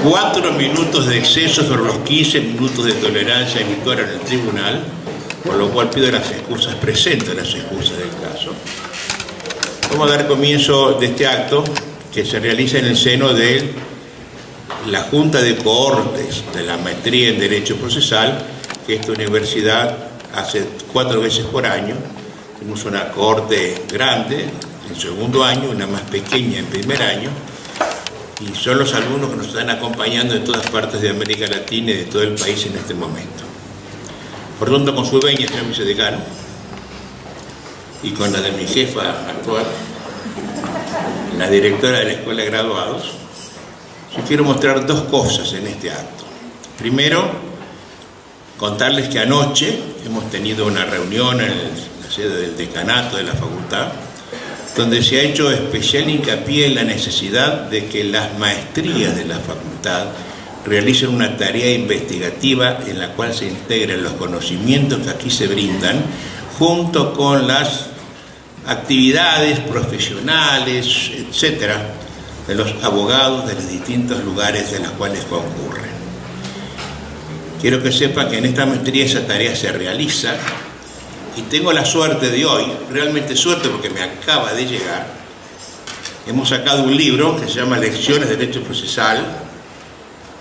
4 minutos de exceso sobre los 15 minutos de tolerancia habitual en el tribunal, por lo cual pido las excusas, presento las excusas del caso. Vamos a dar comienzo de este acto que se realiza en el seno de la Junta de Cohortes de la Maestría en Derecho Procesal, que esta universidad hace 4 veces por año. Tenemos una cohorte grande en segundo año, una más pequeña en primer año, y son los alumnos que nos están acompañando de todas partes de América Latina y de todo el país en este momento. Por tanto, con su venia, señor vicedecano, y con la de mi jefa actual, la directora de la Escuela de Graduados, yo quiero mostrar 2 cosas en este acto. Primero, contarles que anoche hemos tenido una reunión en la sede del decanato de la facultad, donde se ha hecho especial hincapié en la necesidad de que las maestrías de la facultad realicen una tarea investigativa en la cual se integren los conocimientos que aquí se brindan, junto con las actividades profesionales, etcétera, de los abogados de los distintos lugares de los cuales concurren. Quiero que sepa que en esta maestría esa tarea se realiza, y tengo la suerte de hoy, realmente suerte porque me acaba de llegar, hemos sacado un libro que se llama Lecciones de Derecho Procesal,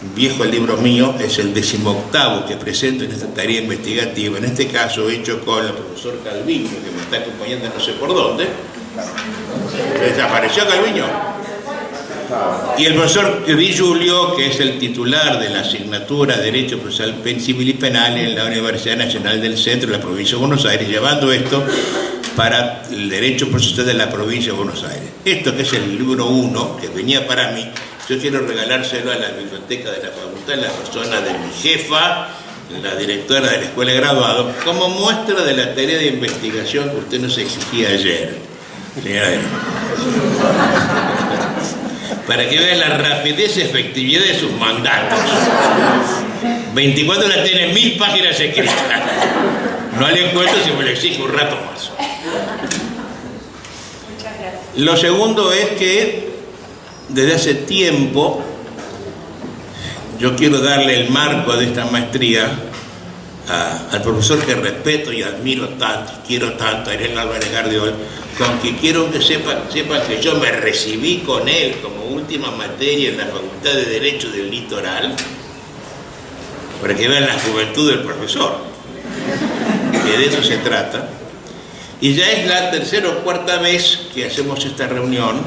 un viejo libro mío, es el 18º que presento en esta tarea investigativa, en este caso hecho con el profesor Calviño, que me está acompañando no sé por dónde. ¿Desapareció Calviño? Y el profesor Di Giulio, que es el titular de la asignatura de Derecho Procesal Civil y Penal en la Universidad Nacional del Centro de la Provincia de Buenos Aires, llevando esto para el Derecho Procesal de la Provincia de Buenos Aires. Esto, que es el libro 1, que venía para mí, yo quiero regalárselo a la biblioteca de la facultad en la persona de mi jefa, la directora de la Escuela de Graduados, como muestra de la tarea de investigación que usted nos exigía ayer. Para que vean la rapidez y efectividad de sus mandatos. 24 horas tiene 1000 páginas escritas. No le encuentro si me lo exijo un rato más. Muchas gracias. Lo segundo es que desde hace tiempo yo quiero darle el marco de esta maestría al profesor que respeto y admiro tanto, quiero tanto, a Ariel Álvarez Gardiol, con que quiero que sepan que yo me recibí con él como última materia en la Facultad de Derecho del Litoral, para que vean la juventud del profesor, que de eso se trata. Y ya es la 3ª o 4ª vez que hacemos esta reunión,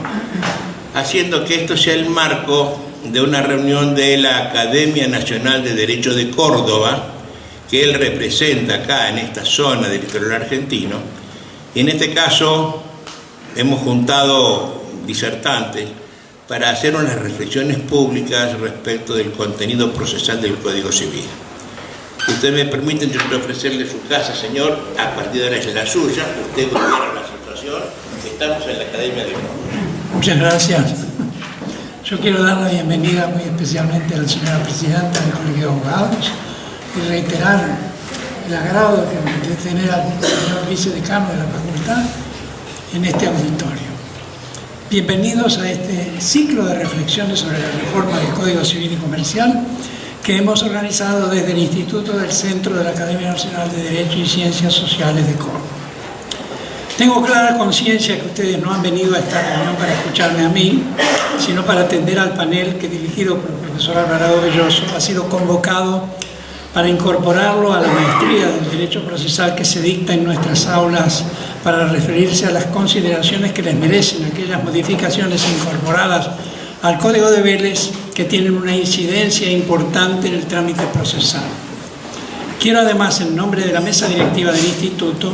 haciendo que esto sea el marco de una reunión de la Academia Nacional de Derecho de Córdoba, que él representa acá en esta zona del litoral argentino. Y en este caso hemos juntado disertantes para hacer unas reflexiones públicas respecto del contenido procesal del Código Civil. Si ustedes me permiten, yo quiero ofrecerle su casa, señor, a partir de ahora es la suya, usted gobierna la situación, estamos en la Academia de Córdoba. Muchas gracias. Yo quiero dar la bienvenida muy especialmente a la señora presidenta del Colegio de Abogados y reiterar el agrado de tener al señor vicedecano de la facultad en este auditorio. Bienvenidos a este ciclo de reflexiones sobre la reforma del Código Civil y Comercial que hemos organizado desde el Instituto del Centro de la Academia Nacional de Derecho y Ciencias Sociales de Córdoba. Tengo clara conciencia que ustedes no han venido a esta reunión para escucharme a mí, sino para atender al panel que, dirigido por el profesor Alvarado Belloso, ha sido convocado para incorporarlo a la maestría del derecho procesal que se dicta en nuestras aulas para referirse a las consideraciones que les merecen aquellas modificaciones incorporadas al Código de Vélez que tienen una incidencia importante en el trámite procesal. Quiero además, en nombre de la mesa directiva del Instituto,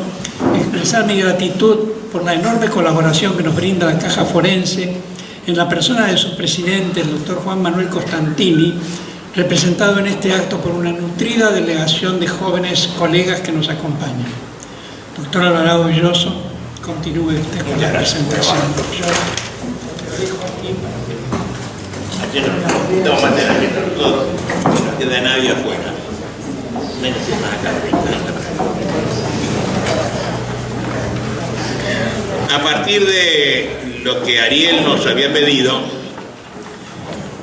expresar mi gratitud por la enorme colaboración que nos brinda la Caja Forense en la persona de su presidente, el doctor Juan Manuel Costantini, representado en este acto por una nutrida delegación de jóvenes colegas que nos acompañan. Doctor Alvarado Belloso, continúe usted con la presentación. Yo lo dejo aquí para que... Estamos manteniendo todo, no queda nadie afuera. Menos acá. A partir de lo que Ariel nos había pedido,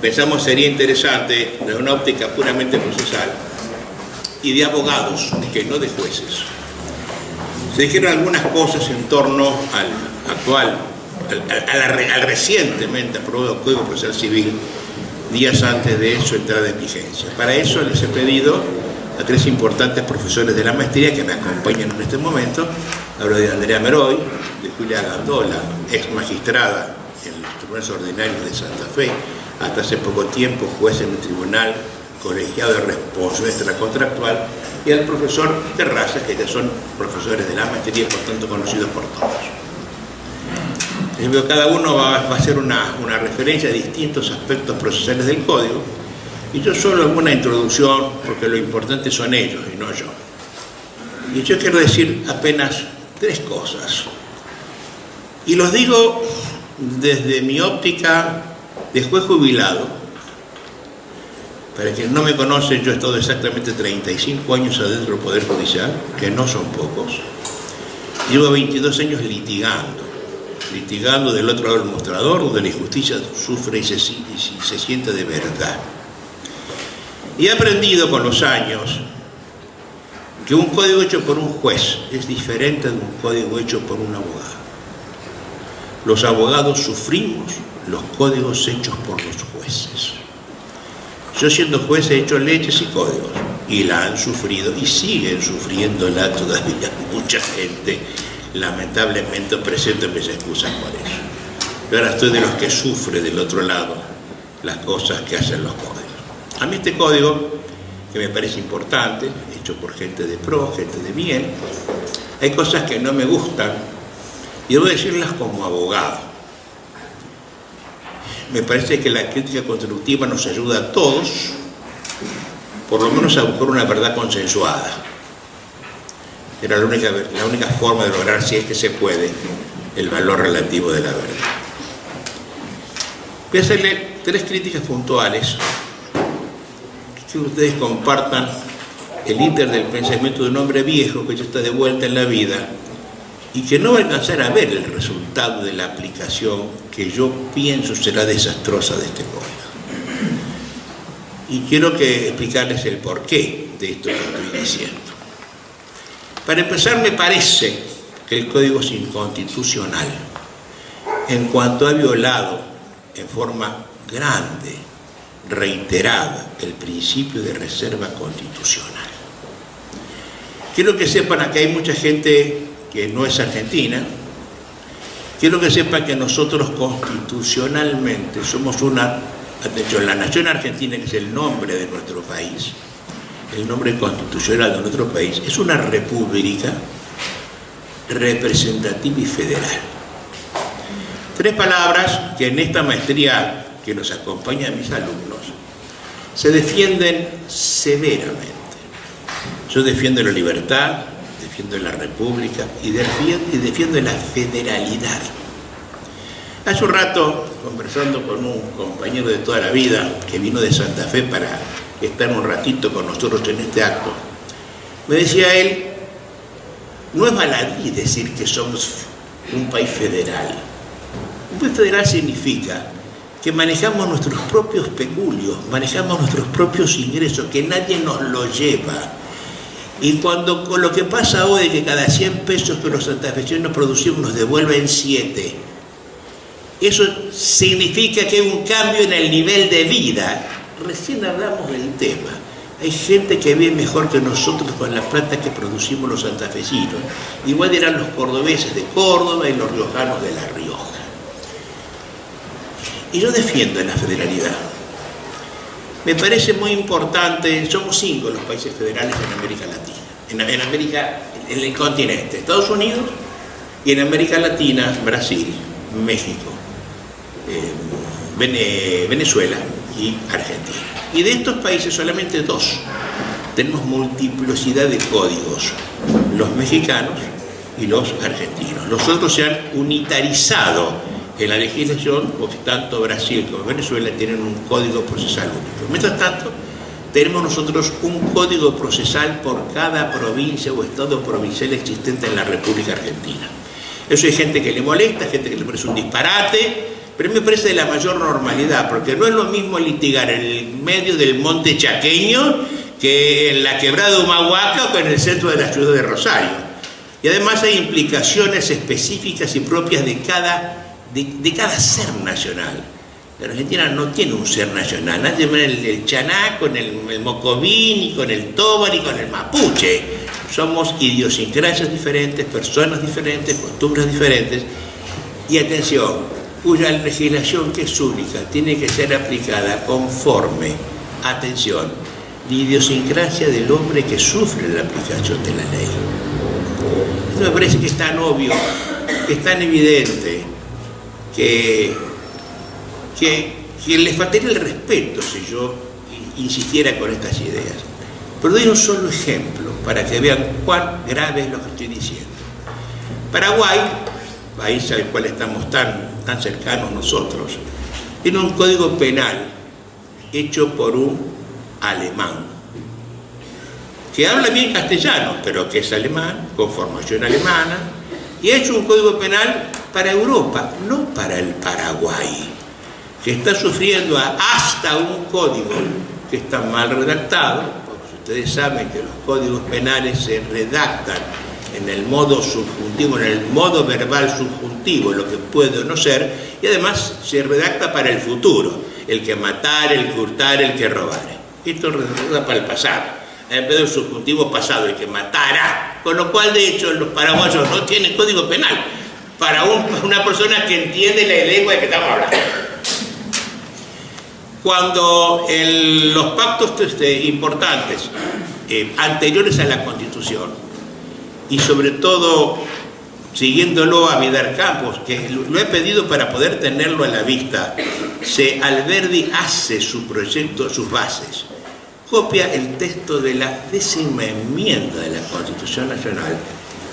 pensamos sería interesante, desde una óptica puramente procesal, y de abogados, que no de jueces. Se dijeron algunas cosas en torno al actual, al recientemente aprobado Código Procesal Civil, días antes de su entrada en vigencia. Para eso les he pedido a 3 importantes profesores de la maestría que me acompañan en este momento. Hablo de Andrea Meroy, de Julia Gandola, ex magistrada en los tribunales ordinarios de Santa Fe, hasta hace poco tiempo juez en el tribunal colegiado de responsabilidad extracontractual, y al profesor Terrazas, que ya son profesores de la maestría, por tanto conocidos por todos. Cada uno va a hacer una referencia a distintos aspectos procesales del código, y yo solo alguna introducción, porque lo importante son ellos y no yo. Y yo quiero decir apenas 3 cosas, y los digo desde mi óptica de juez jubilado. Para quien no me conoce, yo he estado exactamente 35 años adentro del Poder Judicial, que no son pocos. Llevo 22 años litigando del otro lado del mostrador, donde la injusticia sufre y se siente de verdad. Y he aprendido con los años que un código hecho por un juez es diferente de un código hecho por un abogado. Los abogados sufrimos los códigos hechos por los jueces. Yo, siendo juez, he hecho leyes y códigos, y la han sufrido y siguen sufriéndola todavía mucha gente, lamentablemente presente me se excusan por eso. Yo ahora estoy de los que sufre del otro lado las cosas que hacen los códigos. A mí este código, que me parece importante, hecho por gente de pro, gente de bien, hay cosas que no me gustan, y debo decirlas como abogado. Me parece que la crítica constructiva nos ayuda a todos, por lo menos a buscar una verdad consensuada. Era la única forma de lograr, si es que se puede, el valor relativo de la verdad. Voy a hacerle 3 críticas puntuales, que ustedes compartan el íter del pensamiento de un hombre viejo que ya está de vuelta en la vida y que no va a alcanzar a ver el resultado de la aplicación que yo pienso será desastrosa de este código. Y quiero explicarles el porqué de esto que estoy diciendo. Para empezar, me parece que el código es inconstitucional en cuanto ha violado en forma grande, reiterada, el principio de reserva constitucional. Quiero que sepan que hay mucha gente que no es argentina. Quiero que sepan que nosotros constitucionalmente somos de hecho, la nación argentina, que es el nombre de nuestro país, el nombre constitucional de nuestro país, es una república representativa y federal. 3 palabras que en esta maestría que nos acompaña a mis alumnos se defienden severamente. Yo defiendo la libertad, defiendo la república y defiendo la federalidad. Hace un rato, conversando con un compañero de toda la vida que vino de Santa Fe para estar un ratito con nosotros en este acto, me decía él, no es baladí decir que somos un país federal. Un país federal significa que manejamos nuestros propios peculios, manejamos nuestros propios ingresos, que nadie nos lo lleva. Y cuando con lo que pasa hoy, que cada 100 pesos que los santafesinos producimos nos devuelven 7, eso significa que hay un cambio en el nivel de vida. Recién hablamos del tema. Hay gente que vive mejor que nosotros con la plata que producimos los santafesinos. Igual eran los cordobeses de Córdoba y los riojanos de La Rioja. Y yo defiendo la federalidad. Me parece muy importante, somos 5 los países federales en América Latina, en el continente, Estados Unidos, y en América Latina, Brasil, México, Venezuela y Argentina. Y de estos países solamente 2 tenemos multiplicidad de códigos, los mexicanos y los argentinos. Los otros se han unitarizado en la legislación, porque tanto Brasil como Venezuela tienen un código procesal único. Mientras tanto, tenemos nosotros un código procesal por cada provincia o estado provincial existente en la República Argentina. Eso hay gente que le molesta, gente que le parece un disparate, pero me parece de la mayor normalidad, porque no es lo mismo litigar en el medio del monte chaqueño que en la quebrada de Humahuaca o que en el centro de la ciudad de Rosario. Y además hay implicaciones específicas y propias de cada ser nacional. La Argentina no tiene un ser nacional, nadie ve el chaná con el mocovín, con el tobar y con el mapuche. Somos idiosincrasias diferentes, personas diferentes, costumbres diferentes. Y atención, cuya legislación, que es única, tiene que ser aplicada conforme, atención, la idiosincrasia del hombre que sufre la aplicación de la ley. Esto me parece que es tan obvio, que es tan evidente, que les faltaría el respeto si yo insistiera con estas ideas. Pero doy un solo ejemplo para que vean cuán grave es lo que estoy diciendo. Paraguay, país al cual estamos tan cercanos nosotros, tiene un código penal hecho por un alemán que habla bien castellano, pero que es alemán, con formación alemana, y ha hecho un código penal para Europa, no para el Paraguay, que está sufriendo hasta un código que está mal redactado, porque ustedes saben que los códigos penales se redactan en el modo subjuntivo, en el modo verbal subjuntivo, lo que puede o no ser, y además se redacta para el futuro, el que matar, el que hurtar, el que robar. Esto redacta para el pasado, en vez del subjuntivo pasado, el que matara, con lo cual de hecho los paraguayos no tienen código penal para una persona que entiende la lengua de que estamos hablando. Cuando los pactos importantes anteriores a la Constitución, y sobre todo siguiéndolo a Vidal Campos, que lo he pedido para poder tenerlo a la vista, Alberdi hace su proyecto, sus bases, copia el texto de la 10ª enmienda de la Constitución Nacional,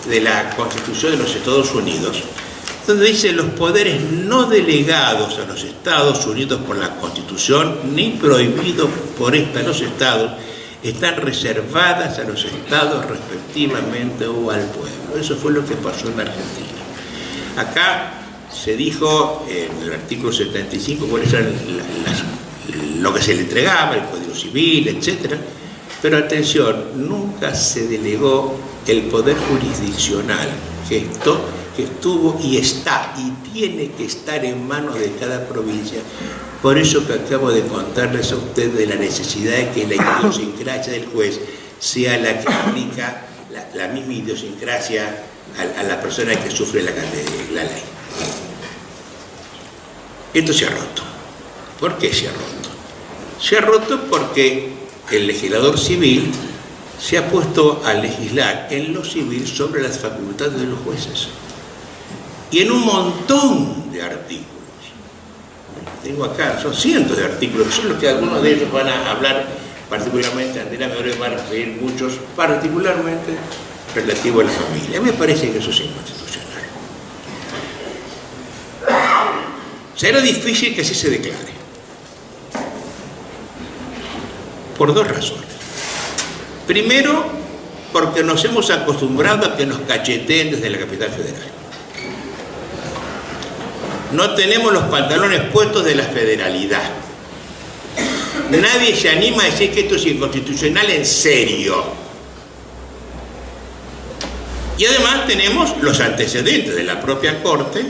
de la Constitución de los Estados Unidos, donde dice: los poderes no delegados a los Estados Unidos por la Constitución, ni prohibidos por esta a los Estados, están reservadas a los Estados respectivamente o al pueblo. Eso fue lo que pasó en Argentina. Acá se dijo en el artículo 75 cuáles eran lo que se le entregaba, el Código Civil, etc. Pero atención, nunca se delegó el poder jurisdiccional, que estuvo y está y tiene que estar en manos de cada provincia. Por eso que acabo de contarles a ustedes de la necesidad de que la idiosincrasia del juez sea la que aplica la misma idiosincrasia a la persona que sufre la ley. Esto se ha roto. ¿Por qué se ha roto? Se ha roto porque el legislador civil se ha puesto a legislar en lo civil sobre las facultades de los jueces. Y en un montón de artículos. Tengo acá, son cientos de artículos, son los que algunos de ellos van a hablar, particularmente Andrea Meore va a referir muchos, particularmente relativo a la familia. Me parece que eso es inconstitucional. Será difícil que así se declare. Por dos razones. Primero, porque nos hemos acostumbrado a que nos cacheteen desde la capital federal. No tenemos los pantalones puestos de la federalidad. Nadie se anima a decir que esto es inconstitucional en serio. Y además tenemos los antecedentes de la propia Corte,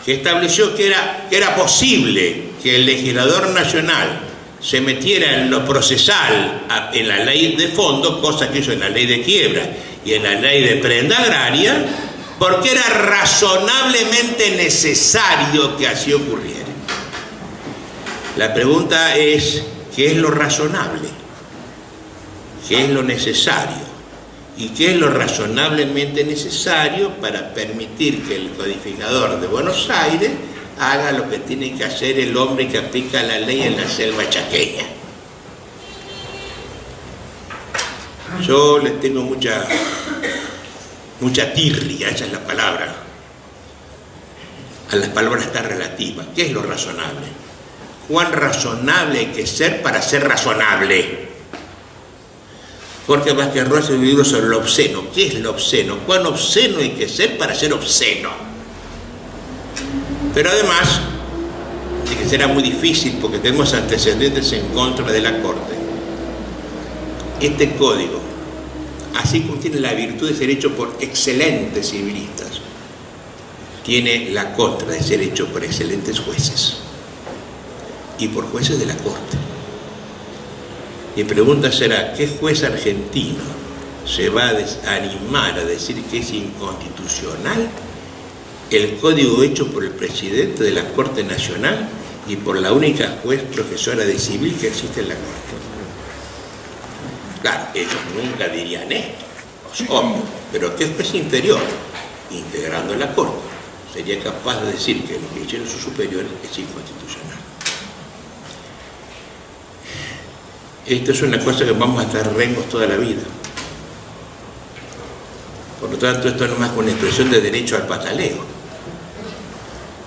que estableció que era posible que el legislador nacional se metiera en lo procesal en la ley de fondo, cosa que hizo en la ley de quiebra y en la ley de prenda agraria, porque era razonablemente necesario que así ocurriera. La pregunta es, ¿qué es lo razonable? ¿Qué es lo necesario? ¿Y qué es lo razonablemente necesario para permitir que el codificador de Buenos Aires haga lo que tiene que hacer el hombre que aplica la ley en la selva chaqueña? Yo les tengo mucha tirria, esa es la palabra, a las palabras tan relativas. ¿Qué es lo razonable? ¿Cuán razonable hay que ser para ser razonable? Jorge Vázquez Roa hace un libro sobre lo obsceno. ¿Qué es lo obsceno? ¿Cuán obsceno hay que ser para ser obsceno? Pero además, y que será muy difícil porque tenemos antecedentes en contra de la Corte, este código, así como tiene la virtud de ser hecho por excelentes civilistas, tiene la contra de ser hecho por excelentes jueces y por jueces de la Corte. Mi pregunta será, ¿qué juez argentino se va a animar a decir que es inconstitucional el código hecho por el presidente de la Corte Nacional y por la única juez profesora de civil que existe en la Corte? Claro, ellos nunca dirían esto, es obvio, pero ¿qué juez interior, integrando la Corte, sería capaz de decir que lo que hicieron sus superiores es inconstitucional? Esto es una cosa que vamos a estar rengos toda la vida. Por lo tanto, esto no es más que una expresión de derecho al pataleo.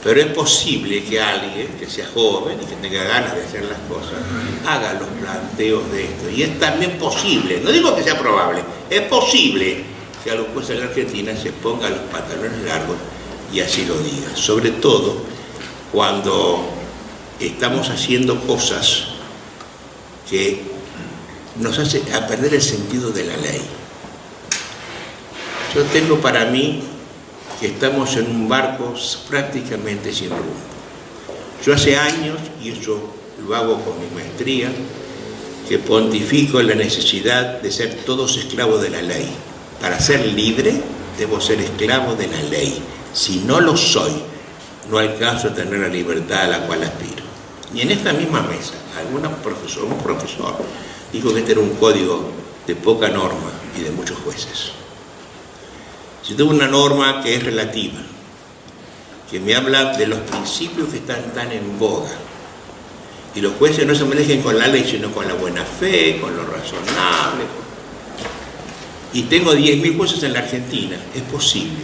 Pero es posible que alguien que sea joven y que tenga ganas de hacer las cosas haga los planteos de esto. Y es también posible, no digo que sea probable, es posible que a los jueces de la Argentina se pongan los pantalones largos y así lo diga. Sobre todo cuando estamos haciendo cosas que nos hace a perder el sentido de la ley. Yo tengo para mí que estamos en un barco prácticamente sin rumbo. Yo hace años, y eso lo hago con mi maestría, que pontifico la necesidad de ser todos esclavos de la ley. Para ser libre, debo ser esclavo de la ley. Si no lo soy, no alcanzo a tener la libertad a la cual aspiro. Y en esta misma mesa, un profesor dijo que este era un código de poca norma y de muchos jueces. Si tengo una norma que es relativa, que me habla de los principios que están tan en boga, y los jueces no se manejen con la ley, sino con la buena fe, con lo razonable, y tengo 10.000 jueces en la Argentina, es posible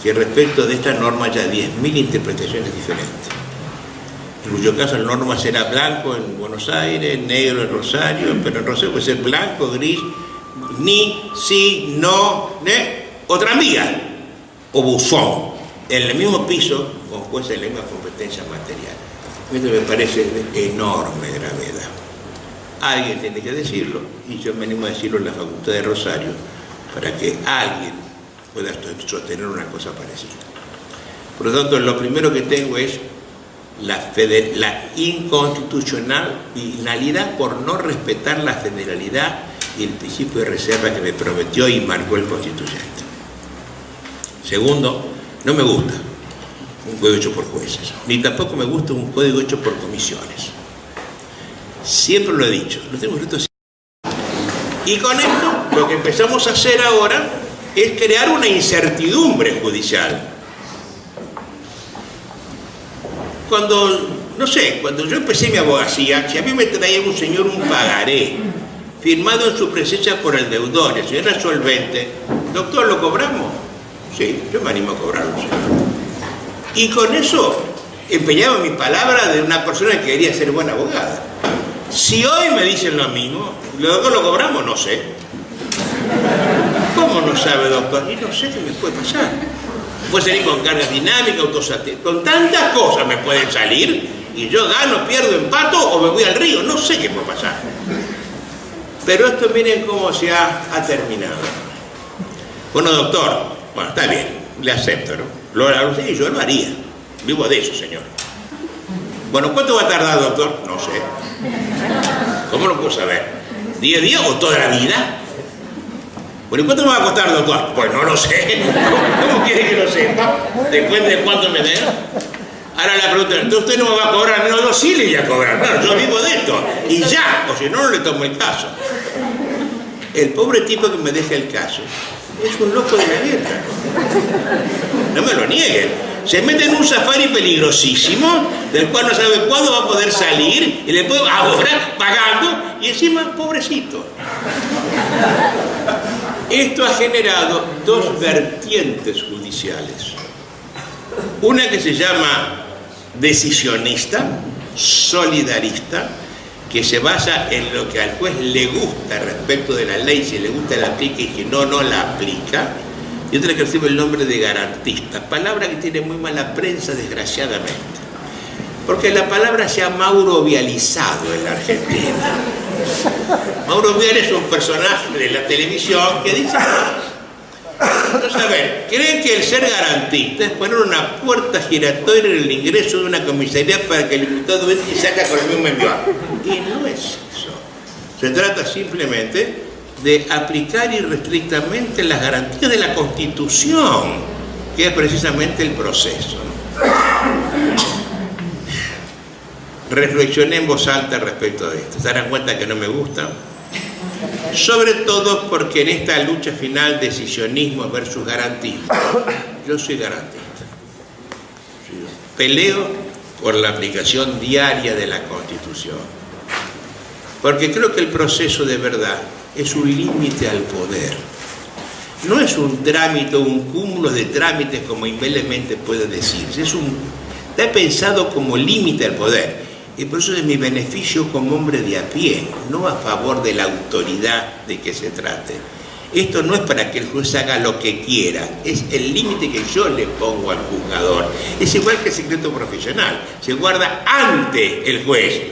que respecto de esta norma haya 10.000 interpretaciones diferentes. En cuyo caso la norma será blanco en Buenos Aires, negro en Rosario, pero en Rosario puede ser blanco, gris, ni, sí, no, o tranvía, o buzón, en el mismo piso con jueces de la misma competencia material. Esto me parece de enorme gravedad. Alguien tiene que decirlo, y yo me animo a decirlo en la Facultad de Rosario, para que alguien pueda sostener una cosa parecida. Por lo tanto, lo primero que tengo es la inconstitucionalidad por no respetar la federalidad y el principio de reserva que me prometió y marcó el constituyente. Segundo, no me gusta un código hecho por jueces, ni tampoco me gusta un código hecho por comisiones. Siempre lo he dicho, lo tengo escrito así. Y con esto, lo que empezamos a hacer ahora es crear una incertidumbre judicial. Cuando yo empecé mi abogacía, si a mí me traía un señor un pagaré, firmado en su presencia por el deudor, el señor era solvente, doctor, ¿lo cobramos? Sí, yo me animo a cobrarlo, señor. Y con eso empeñaba mi palabra de una persona que quería ser buena abogada. Si hoy me dicen lo mismo, ¿lo cobramos? No sé. ¿Cómo no sabe, doctor? Y no sé qué me puede pasar. Puede salir con cargas dinámicas, autosatisfacción, con tantas cosas me pueden salir, y yo gano, pierdo, empato o me voy al río, no sé qué puede pasar. Pero esto miren cómo se ha terminado. Bueno, doctor, bueno, está bien, le acepto, ¿no? Sí, yo lo haría, vivo de eso, señor. Bueno, ¿cuánto va a tardar, doctor? No sé. ¿Cómo lo puedo saber? ¿10 días o toda la vida? Bueno, ¿y cuánto me va a costar, doctor? Pues no lo sé. ¿Cómo quiere que lo sepa? Depende de cuánto me den. Ahora la pregunta, entonces usted no me va a cobrar. No, yo sí le voy a cobrar. Claro, yo vivo de esto. Y ya, o si no, no le tomo el caso. El pobre tipo que me deja el caso es un loco de la guerra. No me lo nieguen. Se mete en un safari peligrosísimo, del cual no sabe cuándo va a poder salir, y le puede ahorrar pagando, y encima, pobrecito. Esto ha generado dos vertientes judiciales. Una que se llama decisionista, solidarista, que se basa en lo que al juez le gusta respecto de la ley, si le gusta la aplica y si no, no la aplica. Y otra que recibe el nombre de garantista, palabra que tiene muy mala prensa, desgraciadamente. porque la palabra se ha maurovializado en la Argentina. Mauro Viale es un personaje de la televisión que dice... Entonces, a ver, ¿creen que el ser garantista es poner una puerta giratoria en el ingreso de una comisaría para que el imputado entre y saca con el mismo enviado? Y no es eso. Se trata simplemente de aplicar irrestrictamente las garantías de la Constitución, que es precisamente el proceso, ¿no? Reflexioné en voz alta respecto de esto. ¿Se darán cuenta que no me gusta? Sobre todo porque en esta lucha final, decisionismo versus garantismo, yo soy garantista. Peleo por la aplicación diaria de la Constitución. Porque creo que el proceso de verdad es un límite al poder. No es un trámite, un cúmulo de trámites como imbelemente puede decirse. Está pensado como límite al poder. Y por eso es mi beneficio como hombre de a pie, no a favor de la autoridad de que se trate. Esto no es para que el juez haga lo que quiera, es el límite que yo le pongo al juzgador. Es igual que el secreto profesional, se guarda ante el juez.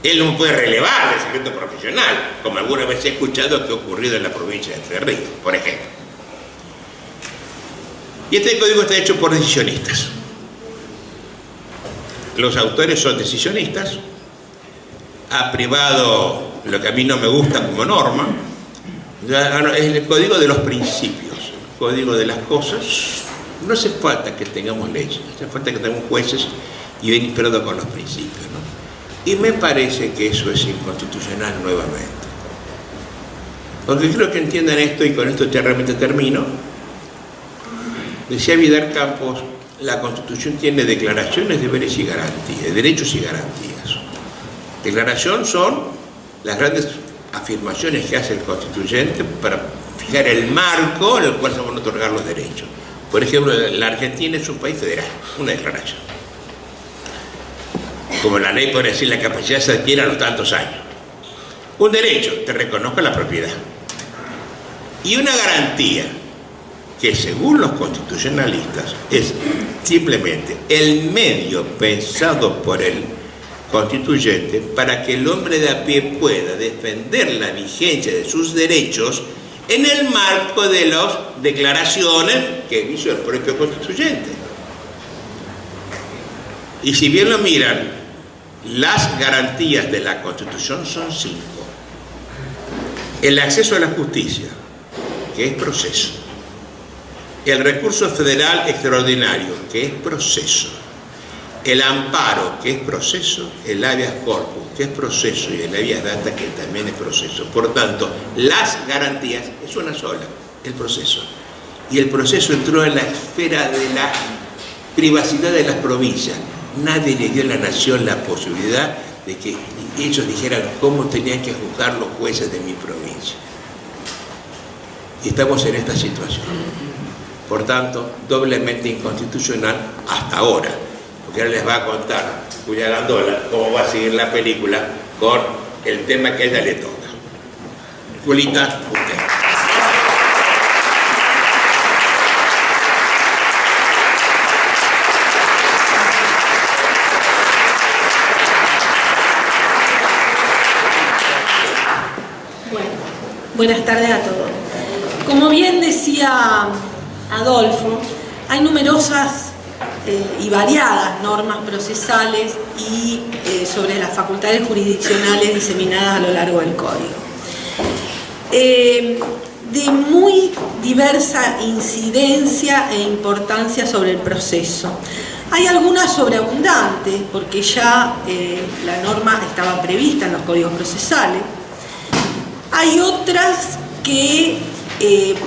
Él no puede relevar el secreto profesional, como alguna vez he escuchado que ha ocurrido en la provincia de Entre Ríos, por ejemplo. Y este código está hecho por decisionistas. Los autores son decisionistas, ha privado lo que a mí no me gusta como norma, es el código de los principios, el código de las cosas. No hace falta que tengamos leyes, hace falta que tengamos jueces y bien inspirados con los principios, ¿no? Y me parece que eso es inconstitucional nuevamente. Porque creo que entiendan esto, y con esto ya realmente termino. Decía Vidal Campos, la Constitución tiene declaraciones, deberes y garantías, derechos y garantías. Declaración son las grandes afirmaciones que hace el constituyente para fijar el marco en el cual se van a otorgar los derechos. Por ejemplo, la Argentina es un país federal, una declaración. Como la ley puede decir, la capacidad se adquiere a los tantos años. Un derecho, te reconozco la propiedad. Y una garantía, que según los constitucionalistas es simplemente el medio pensado por el constituyente para que el hombre de a pie pueda defender la vigencia de sus derechos en el marco de las declaraciones que hizo el propio constituyente. Y si bien lo miran, las garantías de la Constitución son 5. El acceso a la justicia, que es proceso. El recurso federal extraordinario, que es proceso. El amparo, que es proceso. El habeas corpus, que es proceso. Y el habeas data, que también es proceso. Por tanto, las garantías es una sola, el proceso. Y el proceso entró en la esfera de la privacidad de las provincias. Nadie le dio a la nación la posibilidad de que ellos dijeran cómo tenían que juzgar los jueces de mi provincia. Y estamos en esta situación. Por tanto, doblemente inconstitucional hasta ahora, porque ahora les va a contar Julia Gandola cómo va a seguir la película con el tema que a ella le toca. Julita, usted. Bueno, buenas tardes a todos. Como bien decía Adolfo, hay numerosas y variadas normas procesales y sobre las facultades jurisdiccionales diseminadas a lo largo del Código. De muy diversa incidencia e importancia sobre el proceso. Hay algunas sobreabundantes, porque ya la norma estaba prevista en los códigos procesales. Hay otras que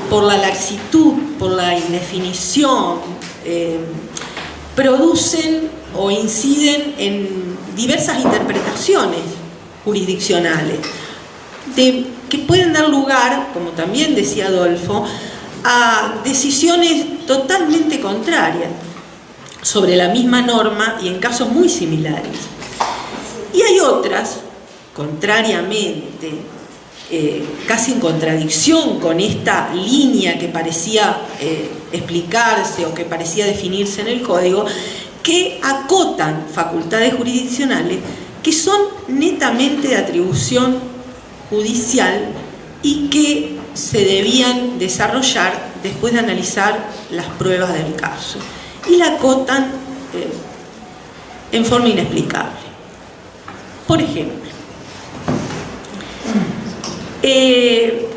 por la laxitud, por la indefinición, producen o inciden en diversas interpretaciones jurisdiccionales que pueden dar lugar, como también decía Adolfo, a decisiones totalmente contrarias sobre la misma norma y en casos muy similares. Y hay otras, contrariamente, casi en contradicción con esta línea que parecía explicarse o que parecía definirse en el código, que acotan facultades jurisdiccionales que son netamente de atribución judicial y que se debían desarrollar después de analizar las pruebas del caso. Y la acotan en forma inexplicable. Por ejemplo,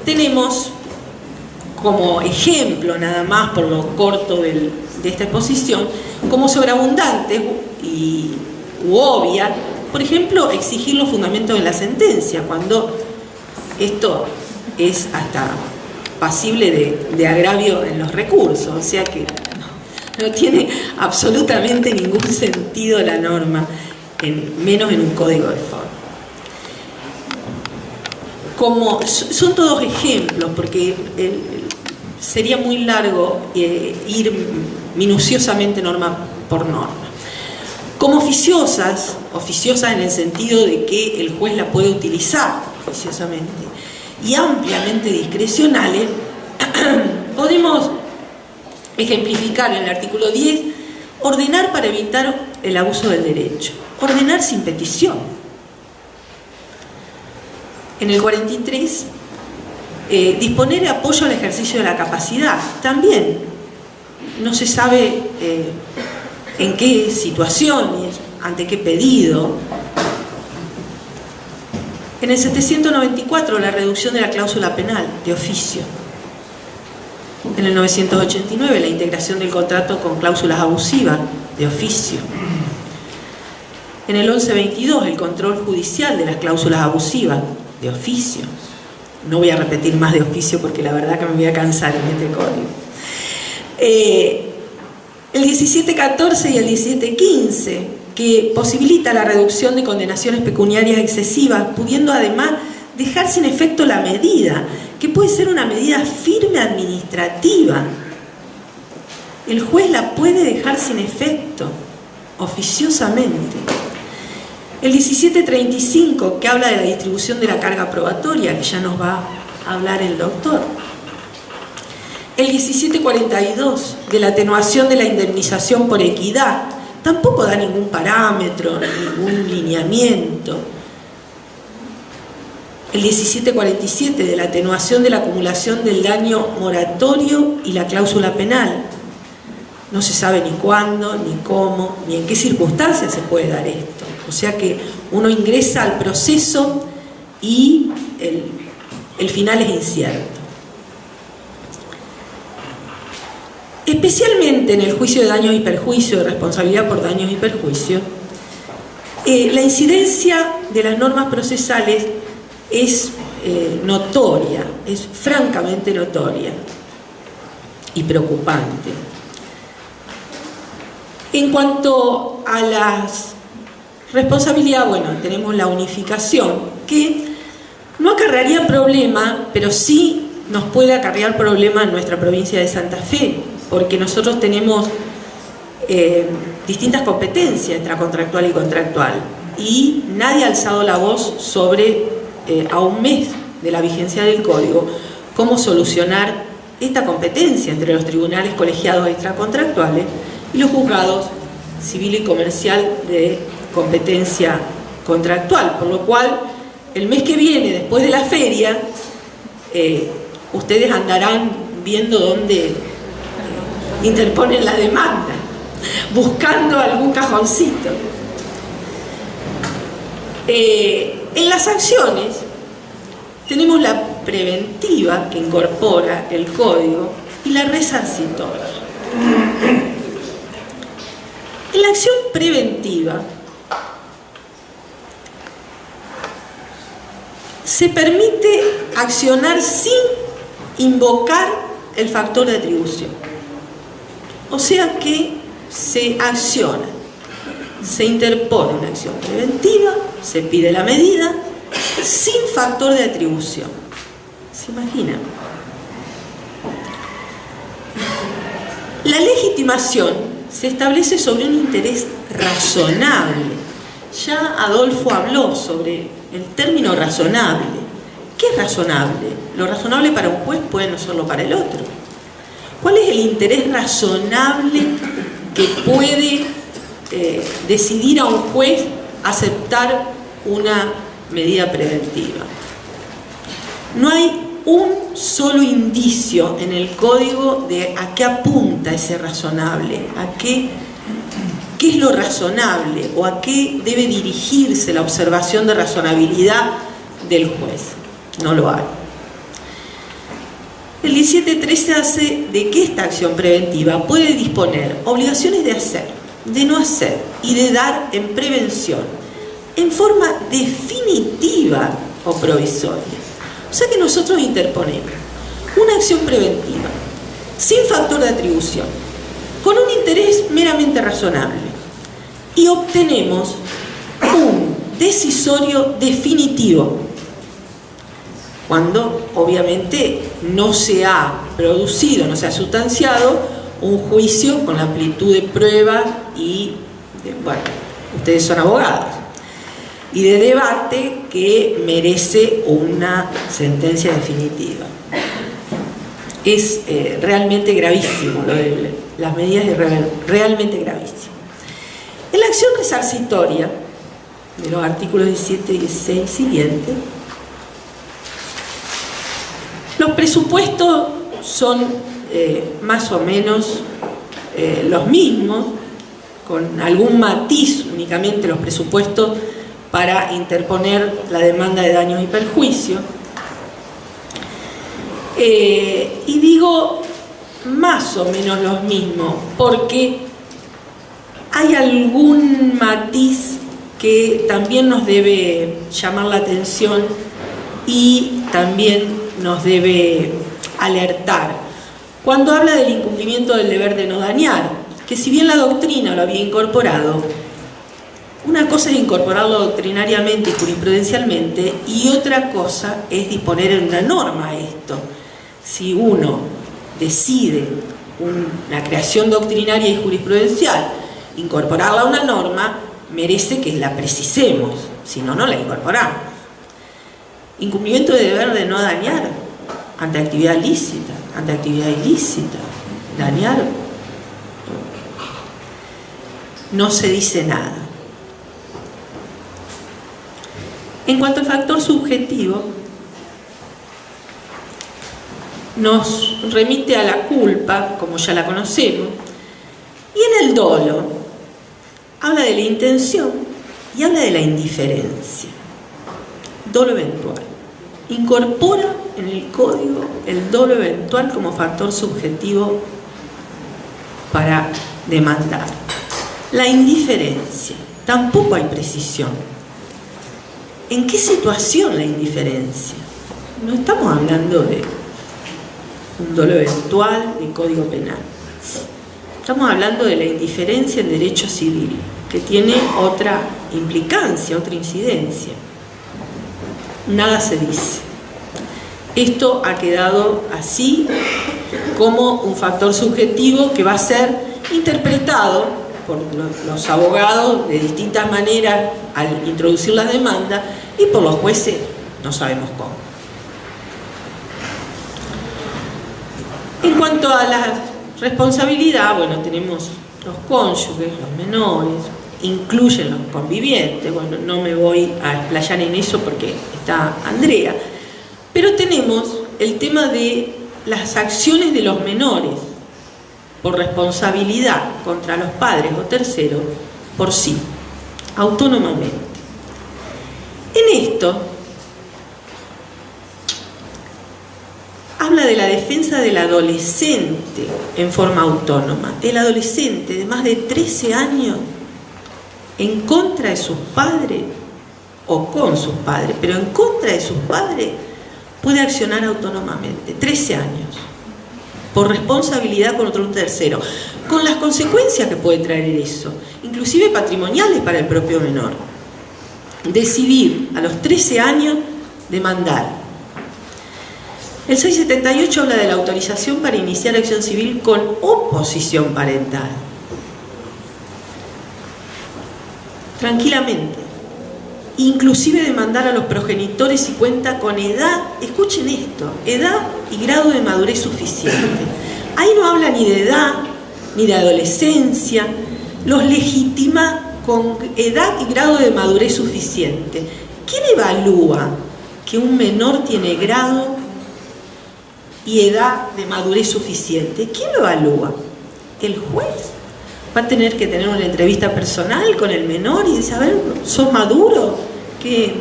tenemos como ejemplo, nada más por lo corto de esta exposición, como sobreabundante u obvia, por ejemplo, exigir los fundamentos de la sentencia, cuando esto es hasta pasible de agravio en los recursos, o sea que no tiene absolutamente ningún sentido la norma, menos en un código de forma. Como son todos ejemplos, porque sería muy largo ir minuciosamente norma por norma. Como oficiosas en el sentido de que el juez la puede utilizar oficiosamente y ampliamente discrecionales, podemos ejemplificar en el artículo 10, ordenar para evitar el abuso del derecho, ordenar sin petición. En el 43, disponer de apoyo al ejercicio de la capacidad, también no se sabe en qué situación, ante qué pedido. En el 794, la reducción de la cláusula penal de oficio. En el 989, la integración del contrato con cláusulas abusivas de oficio. En el 1122, el control judicial de las cláusulas abusivas de oficio. No voy a repetir más de oficio porque la verdad que me voy a cansar en este código. El 1714 y el 1715, que posibilita la reducción de condenaciones pecuniarias excesivas, pudiendo además dejar sin efecto la medida, que puede ser una medida firme administrativa. El juez la puede dejar sin efecto, oficiosamente. El 1735, que habla de la distribución de la carga probatoria, que ya nos va a hablar el doctor. El 1742, de la atenuación de la indemnización por equidad, tampoco da ningún parámetro, ningún lineamiento. El 1747, de la atenuación de la acumulación del daño moratorio y la cláusula penal. No se sabe ni cuándo, ni cómo, ni en qué circunstancias se puede dar esto. O sea que uno ingresa al proceso y el final es incierto. Especialmente en el juicio de daños y perjuicios, de responsabilidad por daños y perjuicios, la incidencia de las normas procesales es notoria, es francamente notoria y preocupante. En cuanto a las responsabilidades, bueno, tenemos la unificación, que no acarrearía problema, pero sí nos puede acarrear problema en nuestra provincia de Santa Fe, porque nosotros tenemos distintas competencias extracontractual y contractual, y nadie ha alzado la voz sobre, a un mes de la vigencia del código, cómo solucionar esta competencia entre los tribunales colegiados extracontractuales y los juzgados civil y comercial de competencia contractual, por lo cual el mes que viene, después de la feria, ustedes andarán viendo dónde interponen la demanda, buscando algún cajoncito. En las acciones tenemos la preventiva, que incorpora el código, y la resarcitoria. En la acción preventiva se permite accionar sin invocar el factor de atribución. O sea que se acciona, se interpone una acción preventiva, se pide la medida sin factor de atribución. ¿Se imaginan? La legitimación se establece sobre un interés razonable. Ya Adolfo habló sobre el término razonable. ¿Qué es razonable? Lo razonable para un juez puede no serlo para el otro. ¿Cuál es el interés razonable que puede decidir a un juez aceptar una medida preventiva. No hay un solo indicio en el código de a qué apunta ese razonable, a qué es lo razonable o a qué debe dirigirse la observación de razonabilidad del juez. No lo hay. El 17.13 hace de que esta acción preventiva puede disponer obligaciones de hacer, de no hacer y de dar en prevención en forma definitiva o provisoria. O sea que nosotros interponemos una acción preventiva sin factor de atribución, con un interés meramente razonable, y obtenemos un decisorio definitivo cuando obviamente no se ha producido, no se ha sustanciado un juicio con la amplitud de pruebas y, bueno, ustedes son abogados, y de debate que merece una sentencia definitiva. Es realmente gravísimo lo de las medidas, realmente gravísimo. En la acción resarcitoria de los artículos 17 y 16 siguientes, los presupuestos son más o menos los mismos, con algún matiz únicamente los presupuestos para interponer la demanda de daños y perjuicios. Y digo más o menos los mismos porque hay algún matiz que también nos debe llamar la atención y también nos debe alertar. Cuando habla del incumplimiento del deber de no dañar, que si bien la doctrina lo había incorporado, una cosa es incorporarlo doctrinariamente y jurisprudencialmente y otra cosa es disponer en una norma esto. Si uno decide una creación doctrinaria y jurisprudencial, incorporarla a una norma, merece que la precisemos, si no, no la incorporamos. Incumplimiento de deber de no dañar ante actividad lícita, ante actividad ilícita. Dañar, no se dice nada. En cuanto al factor subjetivo, nos remite a la culpa, como ya la conocemos, y en el dolo habla de la intención y habla de la indiferencia. Dolo eventual. Incorpora en el código el dolo eventual como factor subjetivo para demandar. La indiferencia, tampoco hay precisión. ¿En qué situación la indiferencia? No estamos hablando de un dolo eventual de código penal. Estamos hablando de la indiferencia en derecho civil, que tiene otra implicancia, otra incidencia. Nada se dice. Esto ha quedado así como un factor subjetivo que va a ser interpretado por los abogados de distintas maneras al introducir la demanda y por los jueces no sabemos cómo. En cuanto a la responsabilidad, bueno, tenemos los cónyuges, los menores, incluyen los convivientes, bueno, no me voy a explayar en eso porque está Andrea, pero tenemos el tema de las acciones de los menores por responsabilidad contra los padres o terceros por sí, autónomamente. En esto habla de la defensa del adolescente en forma autónoma. El adolescente de más de 13 años en contra de sus padres o con sus padres, pero en contra de sus padres puede accionar autónomamente, 13 años, por responsabilidad con otro tercero, con las consecuencias que puede traer eso, inclusive patrimoniales para el propio menor. Decidir a los 13 años demandar. El 678 habla de la autorización para iniciar acción civil con oposición parental. Tranquilamente. Inclusive demandar a los progenitores si cuenta con edad, escuchen esto, edad y grado de madurez suficiente. Ahí no habla ni de edad, ni de adolescencia, los legitima con edad y grado de madurez suficiente. ¿Quién evalúa que un menor tiene grado y edad de madurez suficiente? ¿Quién lo evalúa? ¿El juez? Va a tener que tener una entrevista personal con el menor y decir, a ver, ¿sos maduro? ¿Qué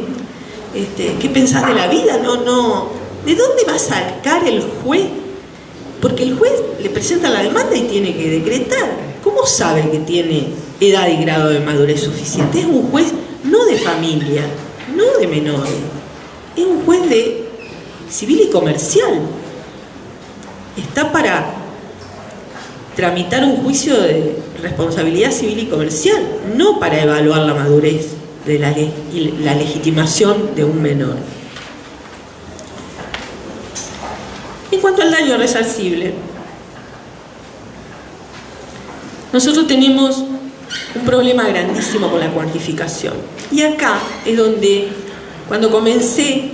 pensás de la vida? No. ¿De dónde va a sacar el juez? Porque el juez le presenta la demanda y tiene que decretar. ¿Cómo sabe que tiene edad y grado de madurez suficiente? Es un juez no de familia, no de menores. Es un juez de civil y comercial. Está para tramitar un juicio de responsabilidad civil y comercial, no para evaluar la madurez de la legitimación de un menor. En cuanto al daño resarcible, nosotros tenemos un problema grandísimo con la cuantificación. Y acá es donde, cuando comencé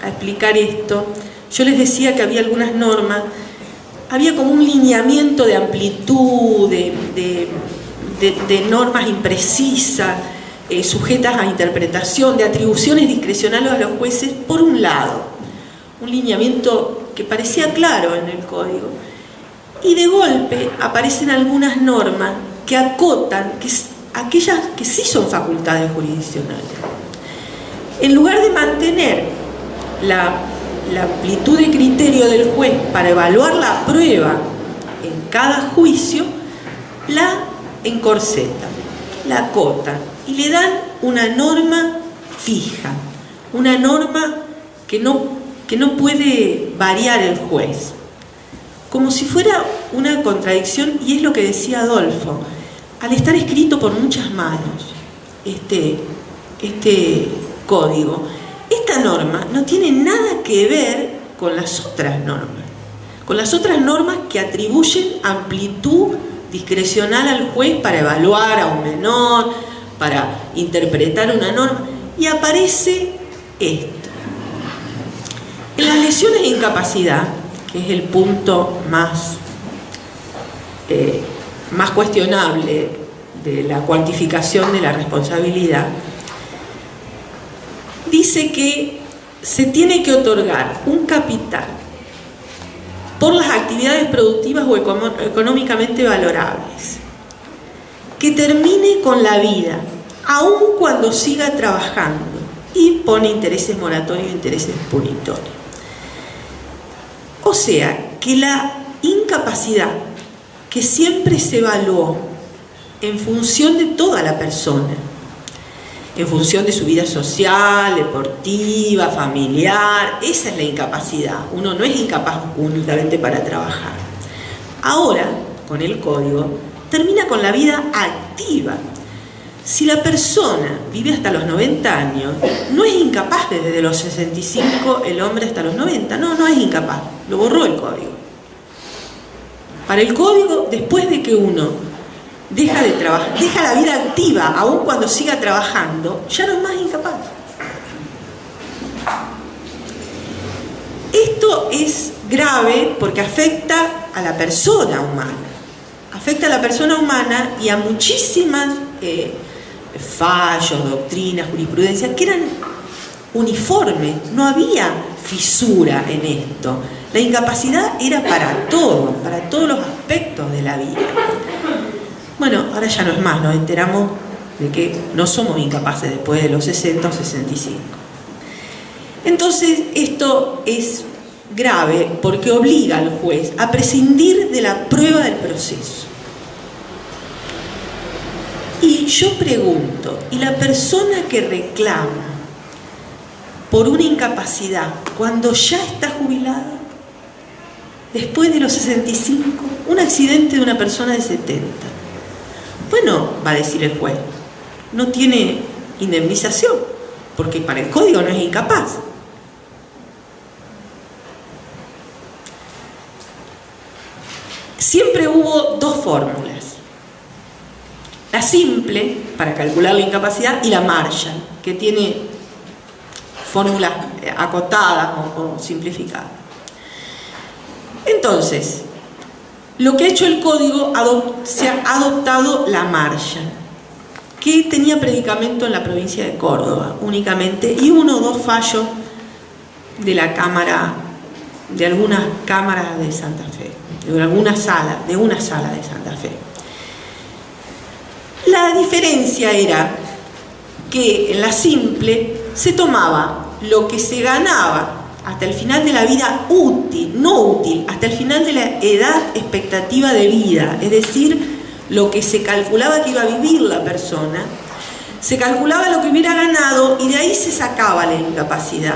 a explicar esto, yo les decía que había algunas normas, había como un lineamiento de amplitud, de normas imprecisas, sujetas a interpretación, de atribuciones discrecionales a los jueces, por un lado. Un lineamiento que parecía claro en el código. Y de golpe aparecen algunas normas que acotan aquellas que sí son facultades jurisdiccionales. En lugar de mantener la amplitud de criterio del juez para evaluar la prueba en cada juicio, la encorsetan, la acotan y le dan una norma fija, una norma que no puede variar el juez, como si fuera una contradicción. Y es lo que decía Adolfo, al estar escrito por muchas manos este código, esta norma no tiene nada que ver con las otras normas que atribuyen amplitud discrecional al juez para evaluar a un menor, para interpretar una norma, y aparece esto. En las lesiones de incapacidad, que es el punto más cuestionable de la cuantificación de la responsabilidad, dice que se tiene que otorgar un capital por las actividades productivas o económicamente valorables, que termine con la vida, aun cuando siga trabajando, y pone intereses moratorios e intereses punitorios. O sea, que la incapacidad, que siempre se evaluó en función de toda la persona, en función de su vida social, deportiva, familiar, esa es la incapacidad. Uno no es incapaz únicamente para trabajar. Ahora, con el código, termina con la vida activa. Si la persona vive hasta los 90 años, no es incapaz desde los 65, el hombre hasta los 90, no es incapaz, lo borró el código. Para el código, después de que uno deja de trabajar, deja la vida activa, aun cuando siga trabajando, ya no es más incapaz. Esto es grave porque afecta a la persona humana. Afecta a la persona humana y a muchísimas fallos, doctrinas, jurisprudencias que eran uniformes, no había fisura en esto. La incapacidad era para todo, para todos los aspectos de la vida. Bueno, ahora ya no es más, nos enteramos de que no somos incapaces después de los 60 o 65. Entonces, esto es grave porque obliga al juez a prescindir de la prueba del proceso. Y yo pregunto, ¿y la persona que reclama por una incapacidad cuando ya está jubilada? Después de los 65, un accidente de una persona de 70. Bueno, va a decir el juez, no tiene indemnización, porque para el código no es incapaz. Siempre hubo dos fórmulas. La simple, para calcular la incapacidad, y la Marshall, que tiene fórmulas acotadas o simplificadas. Entonces, lo que ha hecho el código, se ha adoptado la Marshall, que tenía predicamento en la provincia de Córdoba únicamente, y 1 o 2 fallos de la cámara, de algunas cámaras de Santa Fe, de una sala de Santa Fe. La diferencia era que en la simple se tomaba lo que se ganaba hasta el final de la vida útil, no útil, hasta el final de la edad expectativa de vida, es decir, lo que se calculaba que iba a vivir la persona, se calculaba lo que hubiera ganado y de ahí se sacaba la incapacidad.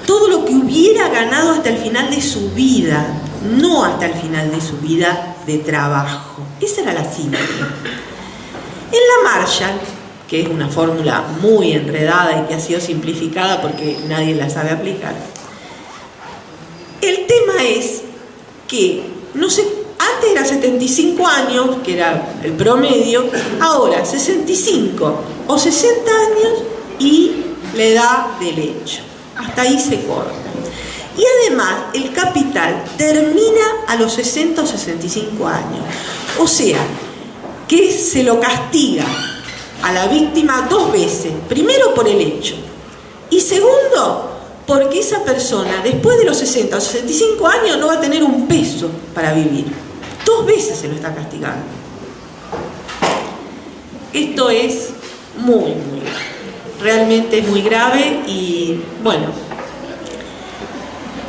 Todo lo que hubiera ganado hasta el final de su vida, no hasta el final de su vida de trabajo. Esa era la simple. En la Marshall, que es una fórmula muy enredada y que ha sido simplificada porque nadie la sabe aplicar, el tema es que, no sé, antes era 75 años, que era el promedio, ahora 65 o 60 años y la edad del hecho. Hasta ahí se corta. Y además, el capital termina a los 60 o 65 años. O sea, que se lo castiga a la víctima 2 veces. Primero por el hecho. Y segundo, porque esa persona, después de los 60 o 65 años, no va a tener un peso para vivir. 2 veces se lo está castigando. Esto es muy grave. Realmente es muy grave y, bueno,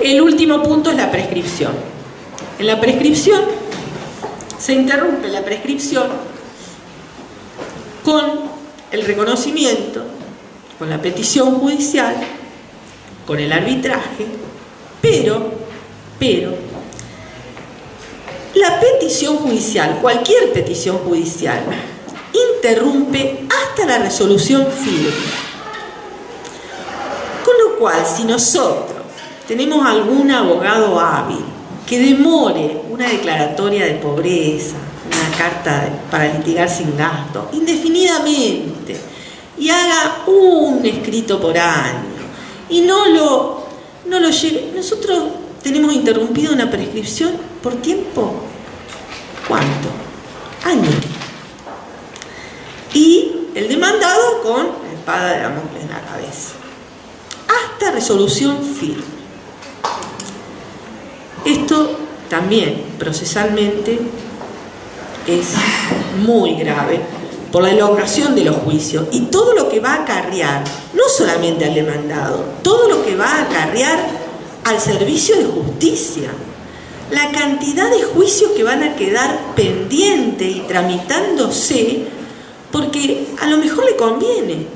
el último punto es la prescripción. En la prescripción, se interrumpe la prescripción con el reconocimiento, con la petición judicial, con el arbitraje, pero la petición judicial, cualquier petición judicial, interrumpe hasta la resolución firme. Con lo cual, si nosotros tenemos algún abogado hábil que demore una declaratoria de pobreza, una carta para litigar sin gasto, indefinidamente, y haga un escrito por año, y no lo lleve, nosotros tenemos interrumpido una prescripción por tiempo, ¿cuánto? Años. Y el demandado con la espada de Damocles en la cabeza. Hasta resolución firme. Esto también procesalmente es muy grave por la elongación de los juicios y todo lo que va a acarrear, no solamente al demandado, todo lo que va a acarrear al servicio de justicia. La cantidad de juicios que van a quedar pendientes y tramitándose porque a lo mejor le conviene.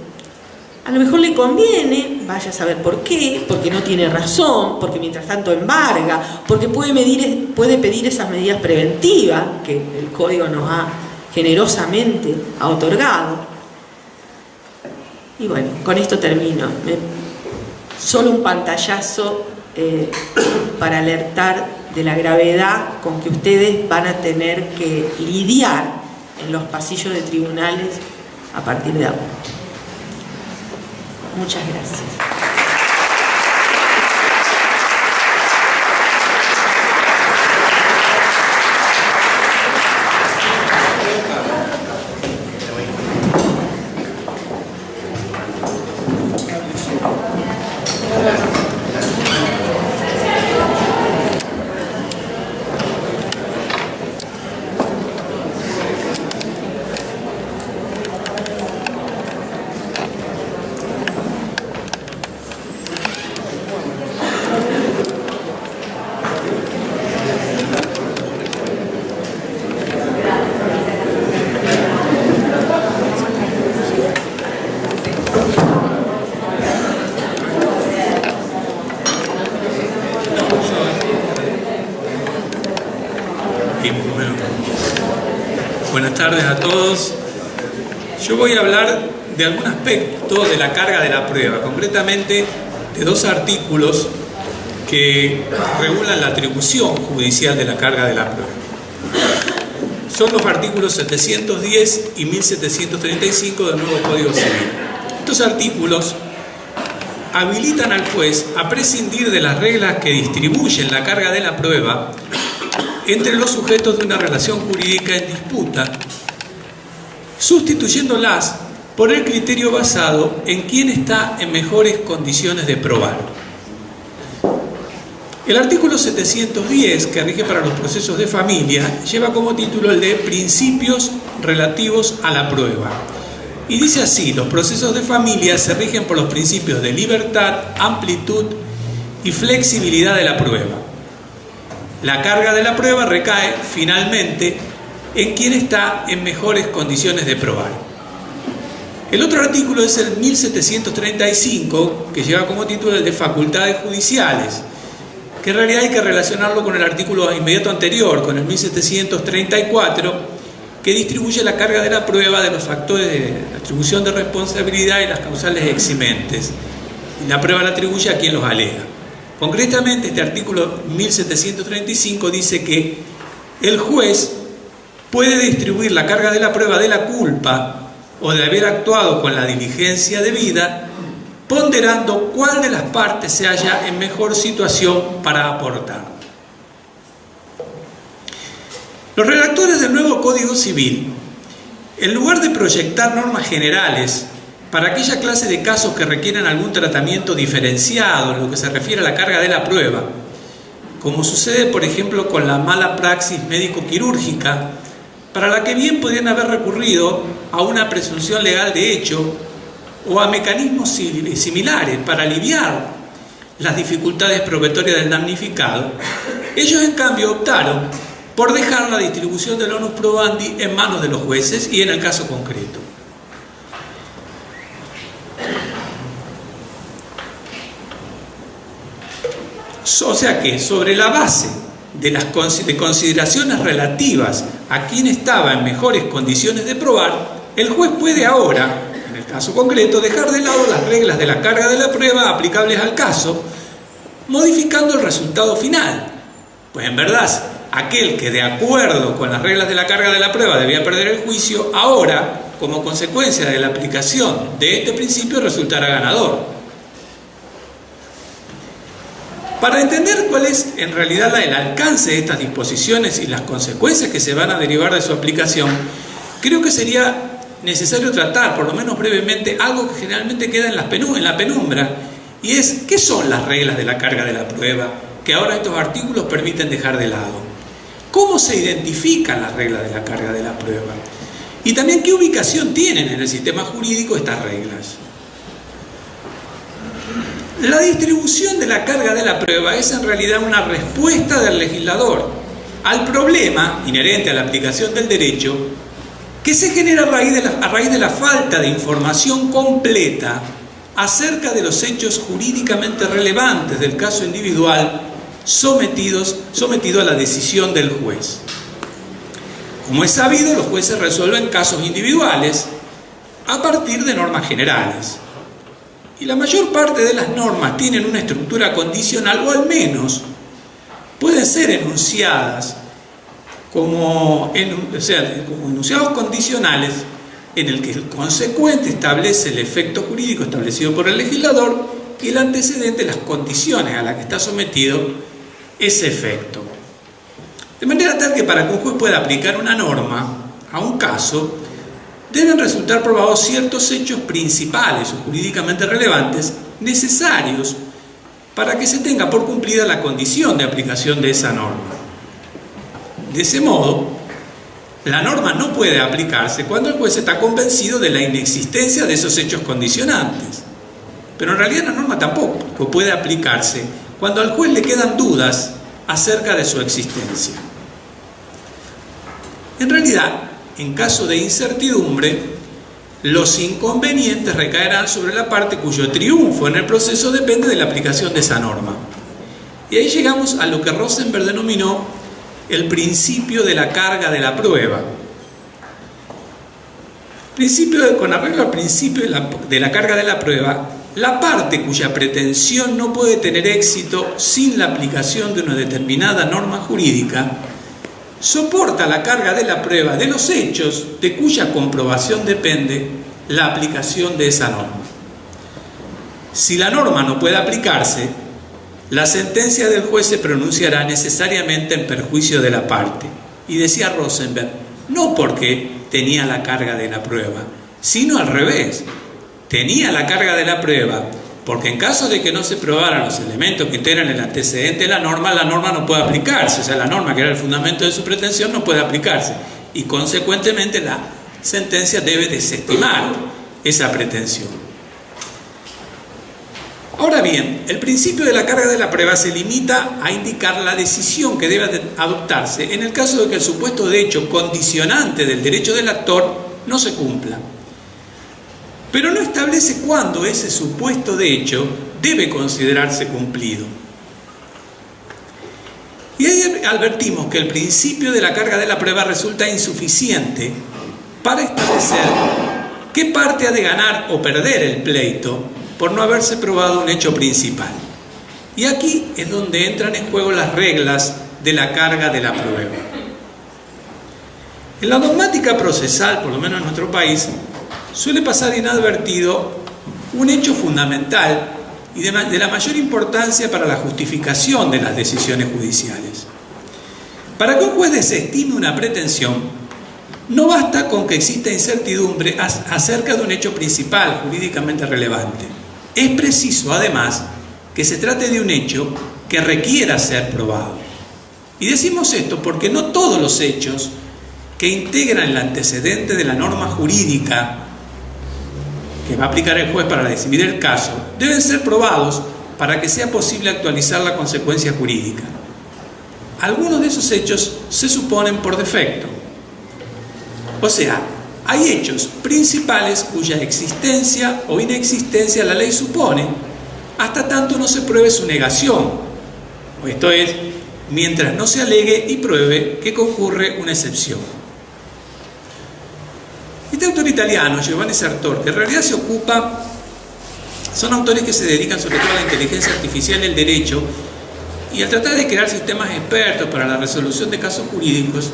A lo mejor le conviene, vaya a saber por qué, porque no tiene razón, porque mientras tanto embarga, porque puede pedir esas medidas preventivas que el Código nos ha generosamente otorgado. Y bueno, con esto termino. Solo un pantallazo para alertar de la gravedad con que ustedes van a tener que lidiar en los pasillos de tribunales a partir de ahora. Muchas gracias. Buenas tardes a todos. Yo voy a hablar de algún aspecto de la carga de la prueba, concretamente de 2 artículos que regulan la atribución judicial de la carga de la prueba. Son los artículos 710 y 1735 del nuevo Código Civil. Estos artículos habilitan al juez a prescindir de las reglas que distribuyen la carga de la prueba entre los sujetos de una relación jurídica en disputa, sustituyéndolas por el criterio basado en quién está en mejores condiciones de probar. El artículo 710, que rige para los procesos de familia, lleva como título el de Principios relativos a la prueba. Y dice así: los procesos de familia se rigen por los principios de libertad, amplitud y flexibilidad de la prueba. La carga de la prueba recae, finalmente, en quien está en mejores condiciones de probar. El otro artículo es el 1735, que lleva como título el de Facultades Judiciales, que en realidad hay que relacionarlo con el artículo inmediato anterior, con el 1734, que distribuye la carga de la prueba de los factores de atribución de responsabilidad y las causales eximentes. Y la prueba la atribuye a quien los alega. Concretamente, este artículo 1735 dice que el juez puede distribuir la carga de la prueba de la culpa o de haber actuado con la diligencia debida, ponderando cuál de las partes se halla en mejor situación para aportar. Los redactores del nuevo Código Civil, en lugar de proyectar normas generales para aquella clase de casos que requieren algún tratamiento diferenciado en lo que se refiere a la carga de la prueba, como sucede por ejemplo con la mala praxis médico-quirúrgica, para la que bien podrían haber recurrido a una presunción legal de hecho o a mecanismos similares para aliviar las dificultades probatorias del damnificado, ellos en cambio optaron por dejar la distribución del onus probandi en manos de los jueces y en el caso concreto. O sea que, sobre la base de consideraciones relativas a quien estaba en mejores condiciones de probar, el juez puede ahora, en el caso concreto, dejar de lado las reglas de la carga de la prueba aplicables al caso, modificando el resultado final. Pues en verdad, aquel que de acuerdo con las reglas de la carga de la prueba debía perder el juicio, ahora, como consecuencia de la aplicación de este principio, resultará ganador. Para entender cuál es en realidad el alcance de estas disposiciones y las consecuencias que se van a derivar de su aplicación, creo que sería necesario tratar, por lo menos brevemente, algo que generalmente queda en la penumbra, y es ¿qué son las reglas de la carga de la prueba que ahora estos artículos permiten dejar de lado? ¿Cómo se identifican las reglas de la carga de la prueba? Y también ¿qué ubicación tienen en el sistema jurídico estas reglas? La distribución de la carga de la prueba es en realidad una respuesta del legislador al problema inherente a la aplicación del derecho que se genera a raíz de la falta de información completa acerca de los hechos jurídicamente relevantes del caso individual sometido a la decisión del juez. Como es sabido, los jueces resuelven casos individuales a partir de normas generales. Y la mayor parte de las normas tienen una estructura condicional, o al menos pueden ser enunciadas como enunciados condicionales en el que el consecuente establece el efecto jurídico establecido por el legislador y el antecedente, las condiciones a las que está sometido ese efecto. De manera tal que para que un juez pueda aplicar una norma a un caso, deben resultar probados ciertos hechos principales o jurídicamente relevantes necesarios para que se tenga por cumplida la condición de aplicación de esa norma. De ese modo, la norma no puede aplicarse cuando el juez está convencido de la inexistencia de esos hechos condicionantes. Pero en realidad la norma tampoco puede aplicarse cuando al juez le quedan dudas acerca de su existencia. En realidad, en caso de incertidumbre, los inconvenientes recaerán sobre la parte cuyo triunfo en el proceso depende de la aplicación de esa norma. Y ahí llegamos a lo que Rosenberg denominó el principio de la carga de la prueba. Con arreglo al principio de la carga de la prueba, la parte cuya pretensión no puede tener éxito sin la aplicación de una determinada norma jurídica soporta la carga de la prueba de los hechos de cuya comprobación depende la aplicación de esa norma. Si la norma no puede aplicarse, la sentencia del juez se pronunciará necesariamente en perjuicio de la parte. Y decía Rosenberg, no porque tenía la carga de la prueba, sino al revés. Tenía la carga de la prueba porque en caso de que no se probaran los elementos que integran el antecedente de la norma no puede aplicarse. O sea, la norma, que era el fundamento de su pretensión, no puede aplicarse. Y consecuentemente la sentencia debe desestimar esa pretensión. Ahora bien, el principio de la carga de la prueba se limita a indicar la decisión que debe adoptarse en el caso de que el supuesto de hecho condicionante del derecho del actor no se cumpla. Pero no establece cuándo ese supuesto de hecho debe considerarse cumplido. Y ahí advertimos que el principio de la carga de la prueba resulta insuficiente para establecer qué parte ha de ganar o perder el pleito por no haberse probado un hecho principal. Y aquí es donde entran en juego las reglas de la carga de la prueba. En la dogmática procesal, por lo menos en nuestro país, suele pasar inadvertido un hecho fundamental y de la mayor importancia para la justificación de las decisiones judiciales. Para que un juez desestime una pretensión, no basta con que exista incertidumbre acerca de un hecho principal jurídicamente relevante. Es preciso, además, que se trate de un hecho que requiera ser probado. Y decimos esto porque no todos los hechos que integran el antecedente de la norma jurídica que va a aplicar el juez para decidir el caso deben ser probados para que sea posible actualizar la consecuencia jurídica. Algunos de esos hechos se suponen por defecto. O sea, hay hechos principales cuya existencia o inexistencia la ley supone hasta tanto no se pruebe su negación. Esto es, mientras no se alegue y pruebe que concurre una excepción. Este autor italiano, Giovanni Sartor, que en realidad son autores que se dedican sobre todo a la inteligencia artificial y el derecho, y al tratar de crear sistemas expertos para la resolución de casos jurídicos,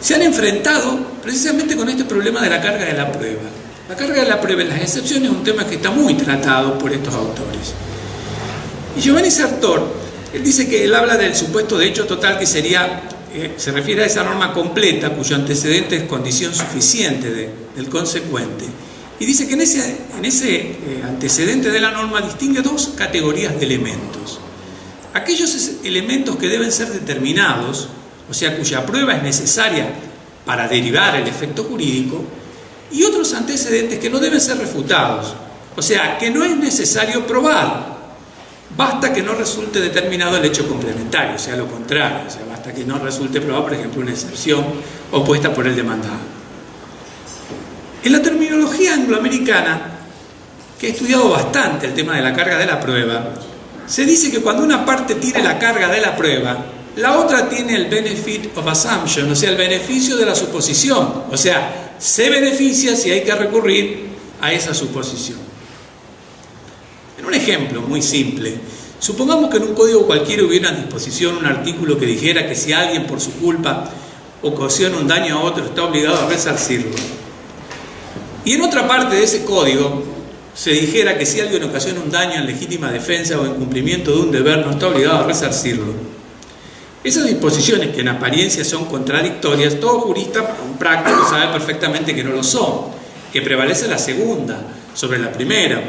se han enfrentado precisamente con este problema de la carga de la prueba. La carga de la prueba en las excepciones es un tema que está muy tratado por estos autores. Y Giovanni Sartor, él dice que él habla del supuesto de hecho total, que sería, se refiere a esa norma completa cuyo antecedente es condición suficiente del consecuente. Y dice que en ese antecedente de la norma distingue dos categorías de elementos. Aquellos elementos que deben ser determinados, o sea, cuya prueba es necesaria para derivar el efecto jurídico, y otros antecedentes que no deben ser refutados, o sea, que no es necesario probar, basta que no resulte determinado el hecho complementario, o sea, lo contrario, o sea, basta que no resulte probado, por ejemplo, una excepción opuesta por el demandado. En la terminología angloamericana, que he estudiado bastante el tema de la carga de la prueba, se dice que cuando una parte tiene la carga de la prueba, la otra tiene el benefit of assumption, o sea, el beneficio de la suposición. O sea, se beneficia si hay que recurrir a esa suposición. En un ejemplo muy simple, supongamos que en un código cualquiera hubiera a disposición un artículo que dijera que si alguien por su culpa ocasiona un daño a otro está obligado a resarcirlo. Y en otra parte de ese código se dijera que si alguien ocasiona un daño en legítima defensa o en cumplimiento de un deber no está obligado a resarcirlo. Esas disposiciones, que en apariencia son contradictorias, todo jurista práctico sabe perfectamente que no lo son, que prevalece la segunda sobre la primera.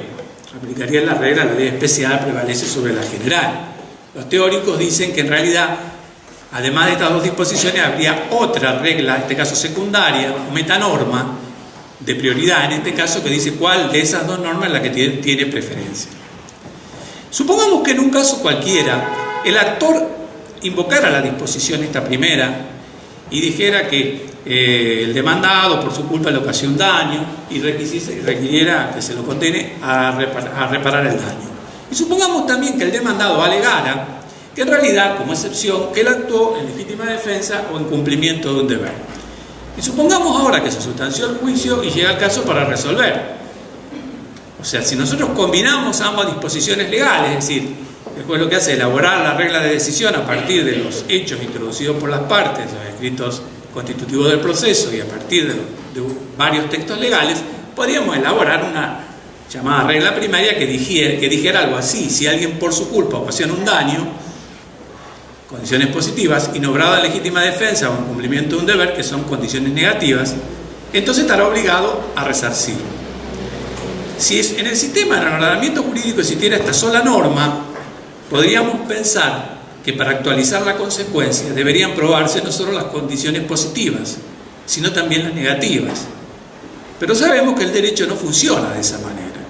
Aplicaría la regla, la ley especial prevalece sobre la general. Los teóricos dicen que en realidad, además de estas dos disposiciones, habría otra regla, en este caso secundaria, o metanorma, de prioridad, en este caso, que dice cuál de esas dos normas es la que tiene preferencia. Supongamos que en un caso cualquiera, el actor invocara la disposición esta primera y dijera que el demandado por su culpa le ocasionó un daño y requiriera que se lo condene a reparar el daño. Y supongamos también que el demandado alegara que en realidad, como excepción, que él actuó en legítima defensa o en cumplimiento de un deber. Y supongamos ahora que se sustanció el juicio y llega el caso para resolver. O sea, si nosotros combinamos ambas disposiciones legales, es decir, el juez lo que hace es elaborar la regla de decisión a partir de los hechos introducidos por las partes, los escritos constitutivos del proceso, y a partir de varios textos legales, podríamos elaborar llamada regla primaria, que dijera algo así: si alguien por su culpa ocasiona un daño, condiciones positivas, y no obrado en legítima defensa o en cumplimiento de un deber, que son condiciones negativas, entonces estará obligado a resarcir. Si en el sistema del ordenamiento jurídico existiera esta sola norma, podríamos pensar que para actualizar la consecuencia deberían probarse no solo las condiciones positivas, sino también las negativas. Pero sabemos que el derecho no funciona de esa manera.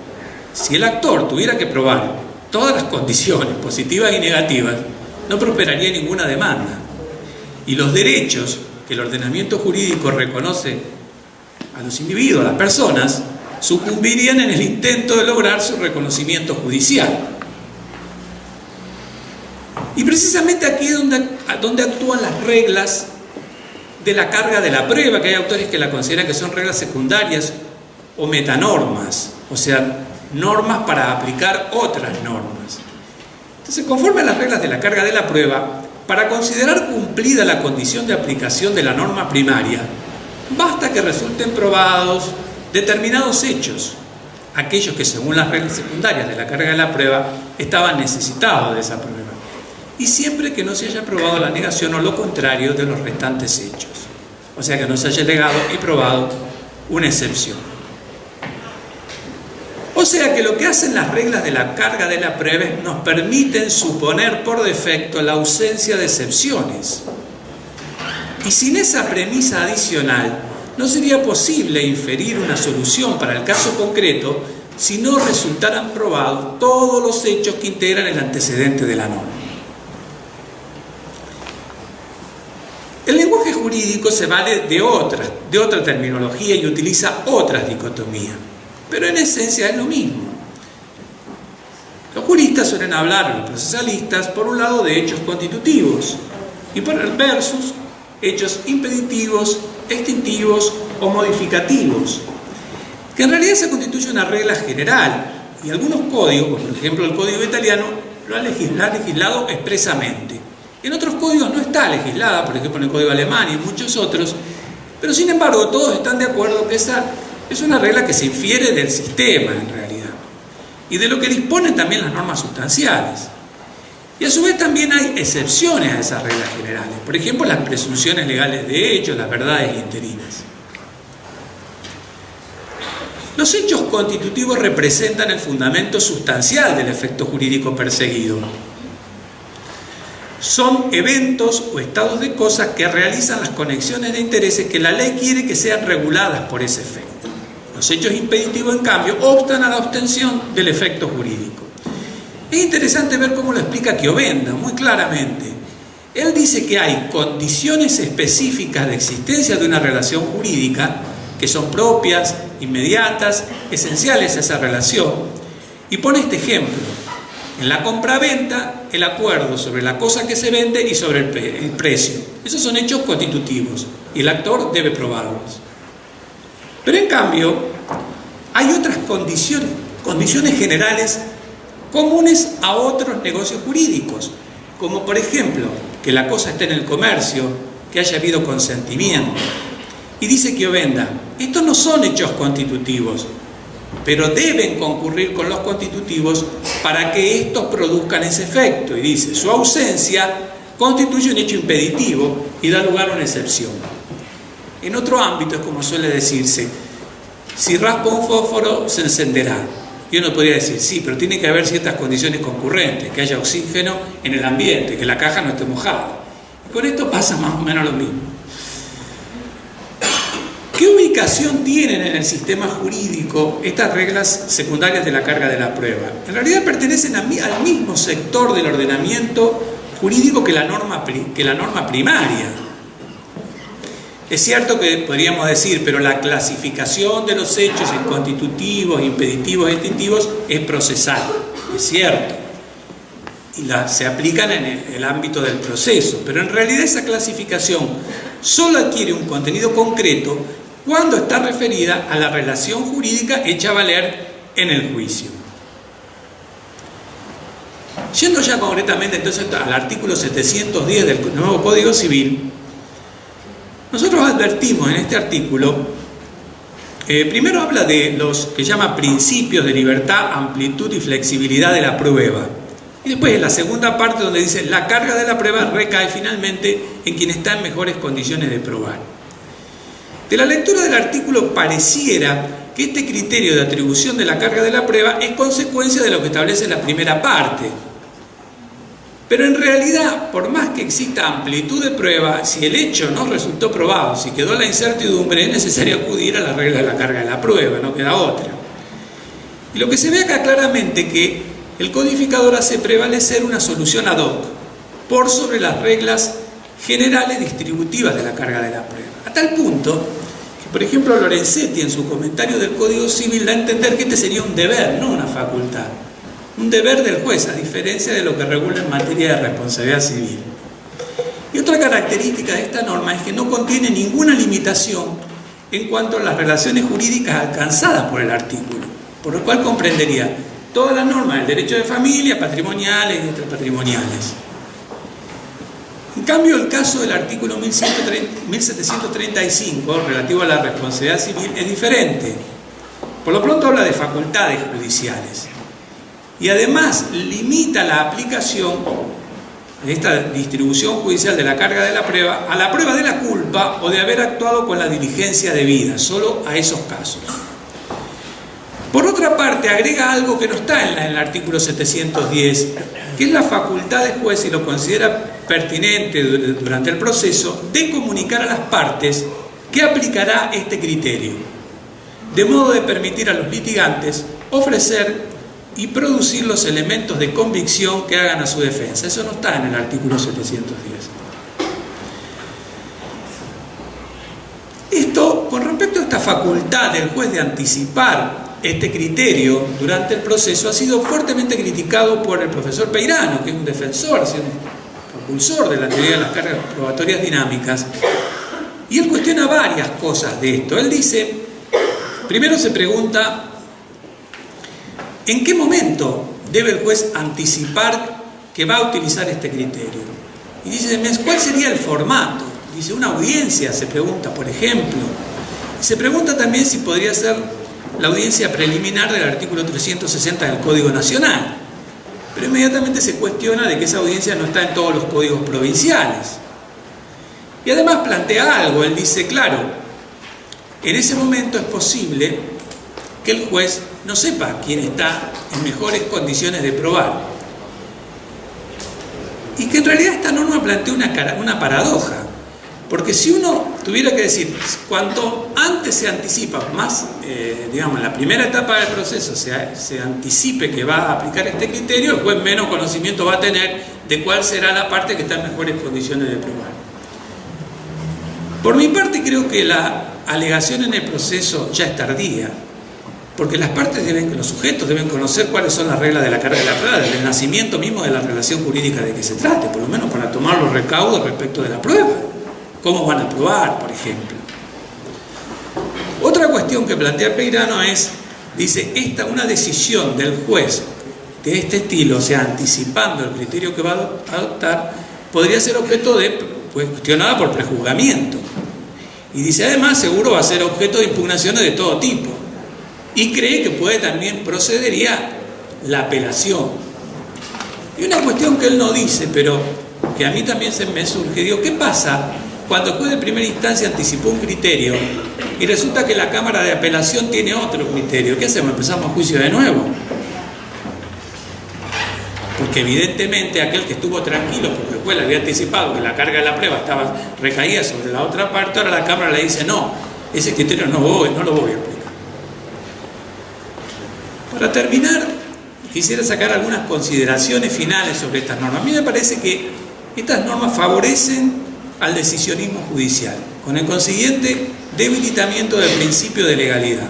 Si el actor tuviera que probar todas las condiciones positivas y negativas, no prosperaría ninguna demanda. Y los derechos que el ordenamiento jurídico reconoce a los individuos, a las personas, sucumbirían en el intento de lograr su reconocimiento judicial. Y precisamente aquí es donde actúan las reglas de la carga de la prueba, que hay autores que la consideran que son reglas secundarias o metanormas, o sea, normas para aplicar otras normas. Entonces, conforme a las reglas de la carga de la prueba, para considerar cumplida la condición de aplicación de la norma primaria, basta que resulten probados determinados hechos, aquellos que según las reglas secundarias de la carga de la prueba estaban necesitados de esa prueba, y siempre que no se haya probado la negación o lo contrario de los restantes hechos, o sea, que no se haya alegado y probado una excepción. O sea que lo que hacen las reglas de la carga de la prueba es nos permiten suponer por defecto la ausencia de excepciones. Y sin esa premisa adicional, no sería posible inferir una solución para el caso concreto si no resultaran probados todos los hechos que integran el antecedente de la norma. El lenguaje jurídico se vale de otra terminología y utiliza otras dicotomías, pero en esencia es lo mismo. Los juristas suelen hablar, los procesalistas, por un lado de hechos constitutivos y por el versus hechos impeditivos, extintivos o modificativos, que en realidad se constituye una regla general, y algunos códigos, como por ejemplo el código italiano, lo han legislado expresamente. En otros códigos no está legislada, por ejemplo en el código alemán y en muchos otros, pero sin embargo todos están de acuerdo que esa es una regla que se infiere del sistema en realidad, y de lo que disponen también las normas sustanciales. Y a su vez también hay excepciones a esas reglas generales, por ejemplo las presunciones legales de hecho, las verdades interinas. Los hechos constitutivos representan el fundamento sustancial del efecto jurídico perseguido. Son eventos o estados de cosas que realizan las conexiones de intereses que la ley quiere que sean reguladas por ese efecto. Los hechos impeditivos, en cambio, obstan a la obtención del efecto jurídico. Es interesante ver cómo lo explica Chiovenda muy claramente. Él dice que hay condiciones específicas de existencia de una relación jurídica que son propias, inmediatas, esenciales a esa relación, y pone este ejemplo. En la compraventa, el acuerdo sobre la cosa que se vende y sobre el precio. Esos son hechos constitutivos y el actor debe probarlos. Pero en cambio, hay otras condiciones generales comunes a otros negocios jurídicos, como por ejemplo, que la cosa esté en el comercio, que haya habido consentimiento. Y dice Chiovenda, estos no son hechos constitutivos, pero deben concurrir con los constitutivos para que estos produzcan ese efecto. Y dice, su ausencia constituye un hecho impeditivo y da lugar a una excepción. En otro ámbito es como suele decirse, si raspa un fósforo se encenderá. Y uno podría decir, sí, pero tiene que haber ciertas condiciones concurrentes, que haya oxígeno en el ambiente, que la caja no esté mojada. Y con esto pasa más o menos lo mismo. ¿Qué ubicación tienen en el sistema jurídico estas reglas secundarias de la carga de la prueba? En realidad pertenecen al mismo sector del ordenamiento jurídico que la norma primaria. Es cierto que podríamos decir, pero la clasificación de los hechos en constitutivos, impeditivos e extintivos es procesal. Es cierto. Y se aplican en el ámbito del proceso. Pero en realidad esa clasificación solo adquiere un contenido concreto cuando está referida a la relación jurídica hecha valer en el juicio. Yendo ya concretamente entonces al artículo 710 del nuevo Código Civil, nosotros advertimos en este artículo Primero habla de los que llama principios de libertad, amplitud y flexibilidad de la prueba. Y después en la segunda parte donde dice la carga de la prueba recae finalmente en quien está en mejores condiciones de probar. De la lectura del artículo pareciera que este criterio de atribución de la carga de la prueba es consecuencia de lo que establece la primera parte. Pero en realidad, por más que exista amplitud de prueba, si el hecho no resultó probado, si quedó la incertidumbre, es necesario acudir a la regla de la carga de la prueba, no queda otra. Y lo que se ve acá claramente que el codificador hace prevalecer una solución ad hoc por sobre las reglas generales distributivas de la carga de la prueba. A tal punto que, por ejemplo, Lorenzetti en su comentario del Código Civil da a entender que este sería un deber, no una facultad. Un deber del juez, a diferencia de lo que regula en materia de responsabilidad civil. Y otra característica de esta norma es que no contiene ninguna limitación en cuanto a las relaciones jurídicas alcanzadas por el artículo, por lo cual comprendería todas las normas del derecho de familia, patrimoniales y extrapatrimoniales. En cambio, el caso del artículo 1735, relativo a la responsabilidad civil, es diferente. Por lo pronto habla de facultades judiciales. Y además limita la aplicación de esta distribución judicial de la carga de la prueba a la prueba de la culpa o de haber actuado con la diligencia debida, solo a esos casos. Por otra parte, agrega algo que no está en el artículo 710, que es la facultad del juez, si lo considera pertinente durante el proceso, de comunicar a las partes que aplicará este criterio, de modo de permitir a los litigantes ofrecer y producir los elementos de convicción que hagan a su defensa. Eso no está en el artículo 710. Esto, con respecto a esta facultad del juez de anticipar este criterio durante el proceso, ha sido fuertemente criticado por el profesor Peirano, que es un defensor, es un propulsor de la teoría de las cargas probatorias dinámicas, y él cuestiona varias cosas de esto. Él dice, primero se pregunta, ¿en qué momento debe el juez anticipar que va a utilizar este criterio? Y dice, ¿cuál sería el formato? Dice, una audiencia, se pregunta, por ejemplo. Y se pregunta también si podría ser la audiencia preliminar del artículo 360 del Código Nacional. Pero inmediatamente se cuestiona de que esa audiencia no está en todos los códigos provinciales. Y además plantea algo, él dice, claro, en ese momento es posible que el juez no sepa quién está en mejores condiciones de probar. Y que en realidad esta norma plantea una paradoja. Porque si uno tuviera que decir, cuanto antes se anticipa, más, digamos, en la primera etapa del proceso se anticipe que va a aplicar este criterio, el juez menos conocimiento va a tener de cuál será la parte que está en mejores condiciones de probar. Por mi parte, creo que la alegación en el proceso ya es tardía, porque las partes los sujetos deben conocer cuáles son las reglas de la carga de la prueba, desde el nacimiento mismo de la relación jurídica de que se trate, por lo menos para tomar los recaudos respecto de la prueba. ¿Cómo van a probar, por ejemplo? Otra cuestión que plantea Peirano es, dice, una decisión del juez de este estilo, o sea, anticipando el criterio que va a adoptar, podría ser objeto de, cuestionada por prejuzgamiento. Y dice, además, seguro va a ser objeto de impugnaciones de todo tipo. Y cree que procedería la apelación. Y una cuestión que él no dice, pero que a mí también se me surge, digo, ¿qué pasa cuando el juez de primera instancia anticipó un criterio y resulta que la Cámara de Apelación tiene otro criterio? ¿Qué hacemos? ¿Empezamos juicio de nuevo? Porque evidentemente aquel que estuvo tranquilo porque el juez le había anticipado que la carga de la prueba recaía sobre la otra parte, ahora la Cámara le dice, no, ese criterio no lo voy a aplicar. Para terminar, quisiera sacar algunas consideraciones finales sobre estas normas. A mí me parece que estas normas favorecen al decisionismo judicial, con el consiguiente debilitamiento del principio de legalidad.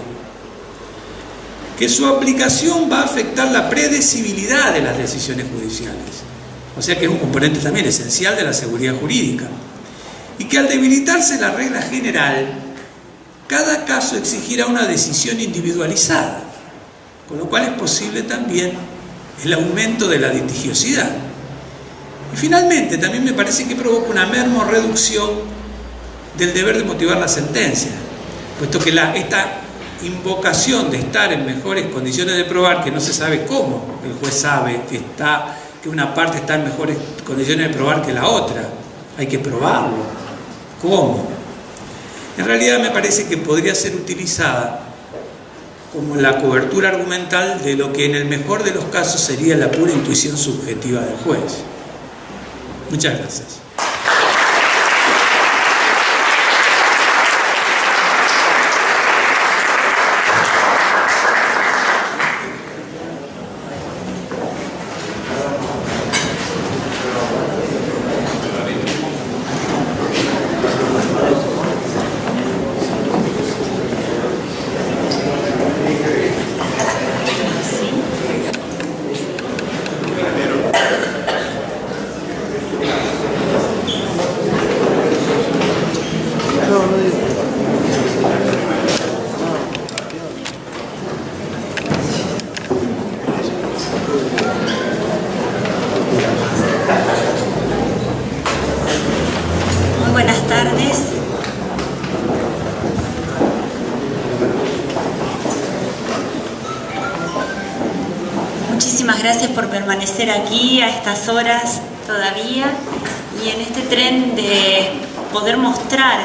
Que su aplicación va a afectar la predecibilidad de las decisiones judiciales, o sea que es un componente también esencial de la seguridad jurídica. Y que al debilitarse la regla general, cada caso exigirá una decisión individualizada, con lo cual es posible también el aumento de la litigiosidad. Y finalmente, también me parece que provoca una merma o reducción del deber de motivar la sentencia, puesto que esta invocación de estar en mejores condiciones de probar, que no se sabe cómo el juez sabe que una parte está en mejores condiciones de probar que la otra. Hay que probarlo. ¿Cómo? En realidad me parece que podría ser utilizada como la cobertura argumental de lo que en el mejor de los casos sería la pura intuición subjetiva del juez. Muchas gracias. Gracias por permanecer aquí a estas horas todavía y en este tren de poder mostrar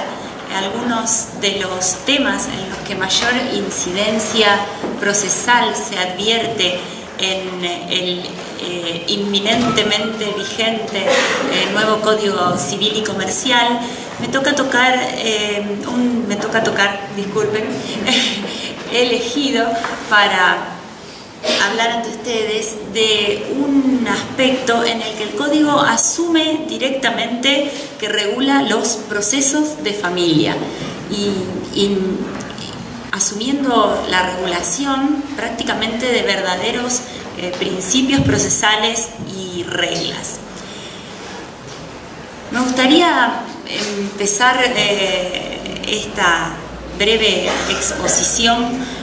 algunos de los temas en los que mayor incidencia procesal se advierte en el inminentemente vigente nuevo Código Civil y Comercial. Me toca tocar, disculpen, he elegido para hablar ante ustedes de un aspecto en el que el Código asume directamente que regula los procesos de familia y asumiendo la regulación prácticamente de verdaderos principios procesales y reglas. Me gustaría empezar esta breve exposición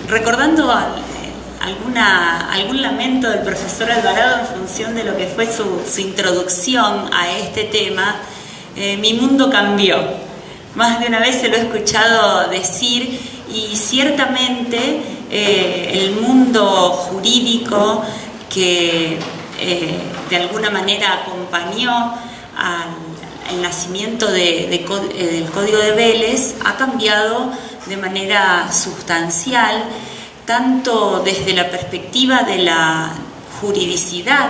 recordando algún lamento del profesor Alvarado en función de lo que fue su introducción a este tema. Mi mundo cambió. Más de una vez se lo he escuchado decir y ciertamente el mundo jurídico que de alguna manera acompañó al nacimiento del Código de Vélez ha cambiado de manera sustancial, tanto desde la perspectiva de la juridicidad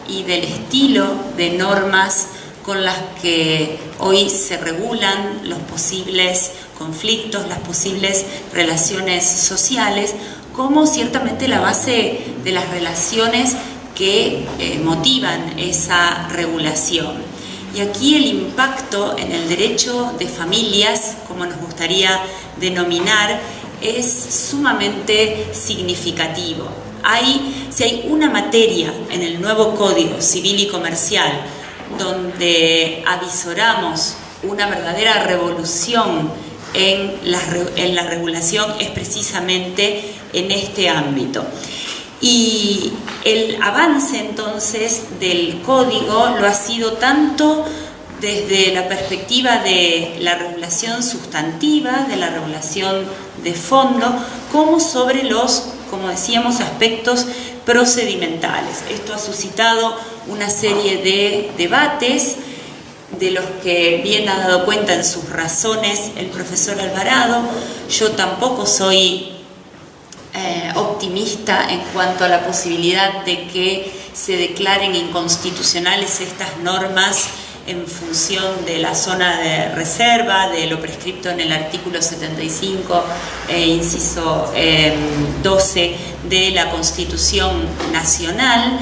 y del estilo de normas con las que hoy se regulan los posibles conflictos, las posibles relaciones sociales, como ciertamente la base de las relaciones que motivan esa regulación. Y aquí el impacto en el derecho de familias, como nos gustaría denominar, es sumamente significativo. Si hay una materia en el nuevo Código Civil y Comercial donde avisoramos una verdadera revolución en la regulación, es precisamente en este ámbito. Y el avance entonces del código lo ha sido tanto desde la perspectiva de la regulación sustantiva, de la regulación de fondo, como sobre los, como decíamos, aspectos procedimentales. Esto ha suscitado una serie de debates de los que bien ha dado cuenta en sus razones el profesor Alvarado. Yo tampoco soy optimista en cuanto a la posibilidad de que se declaren inconstitucionales estas normas en función de la zona de reserva, de lo prescripto en el artículo 75, inciso 12 de la Constitución Nacional,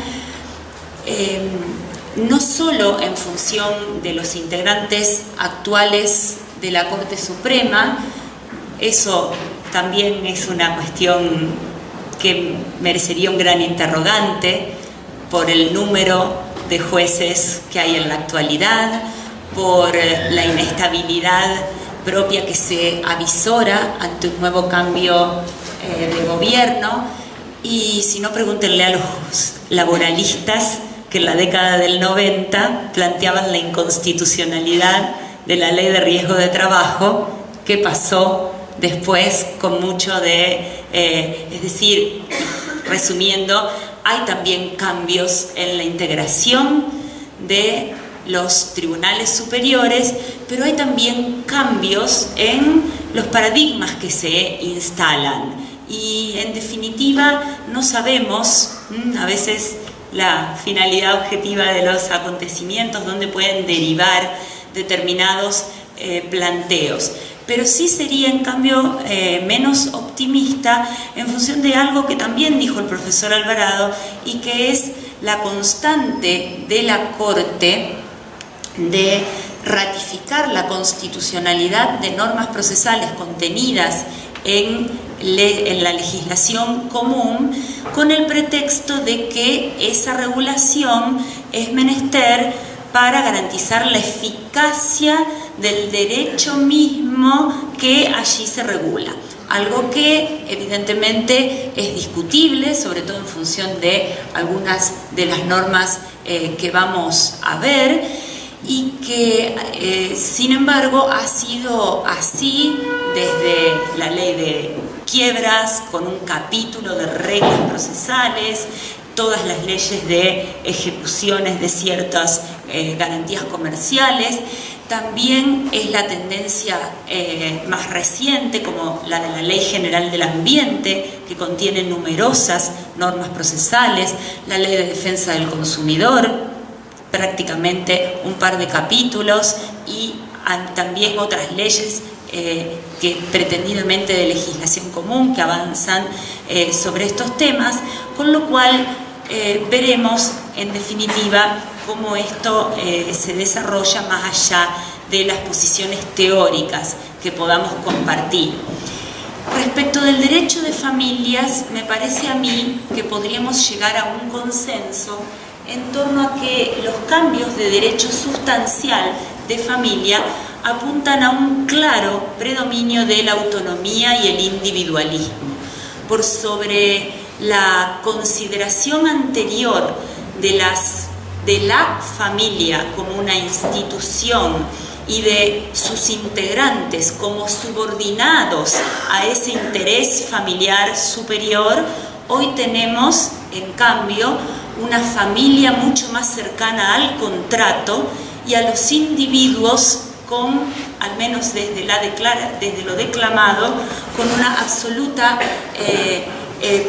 no solo en función de los integrantes actuales de la Corte Suprema. Eso también es una cuestión que merecería un gran interrogante por el número de jueces que hay en la actualidad, por la inestabilidad propia que se avisora ante un nuevo cambio de gobierno. Y si no, pregúntenle a los laboralistas que en la década del 90 planteaban la inconstitucionalidad de la Ley de Riesgo de Trabajo, que pasó después con mucho de, es decir, resumiendo, hay también cambios en la integración de los tribunales superiores, pero hay también cambios en los paradigmas que se instalan. Y en definitiva no sabemos a veces la finalidad objetiva de los acontecimientos, dónde pueden derivar determinados planteos. Pero sí sería en cambio menos optimista en función de algo que también dijo el profesor Alvarado, y que es la constante de la Corte de ratificar la constitucionalidad de normas procesales contenidas en la legislación común, con el pretexto de que esa regulación es menester para garantizar la eficacia del derecho mismo que allí se regula. Algo que evidentemente es discutible, sobre todo en función de algunas de las normas que vamos a ver, y que sin embargo ha sido así desde la ley de quiebras, con un capítulo de reglas procesales, todas las leyes de ejecuciones de ciertas garantías comerciales. También es la tendencia más reciente, como la de la Ley General del Ambiente, que contiene numerosas normas procesales, la Ley de Defensa del Consumidor, prácticamente un par de capítulos, y también otras leyes que pretendidamente de legislación común que avanzan sobre estos temas, con lo cual veremos en definitiva cómo esto se desarrolla más allá de las posiciones teóricas que podamos compartir. Respecto del derecho de familias, me parece a mí que podríamos llegar a un consenso en torno a que los cambios de derecho sustancial de familia apuntan a un claro predominio de la autonomía y el individualismo, por sobre la consideración anterior de la familia como una institución y de sus integrantes como subordinados a ese interés familiar superior. Hoy tenemos, en cambio, una familia mucho más cercana al contrato y a los individuos con, al menos desde lo declamado, con una absoluta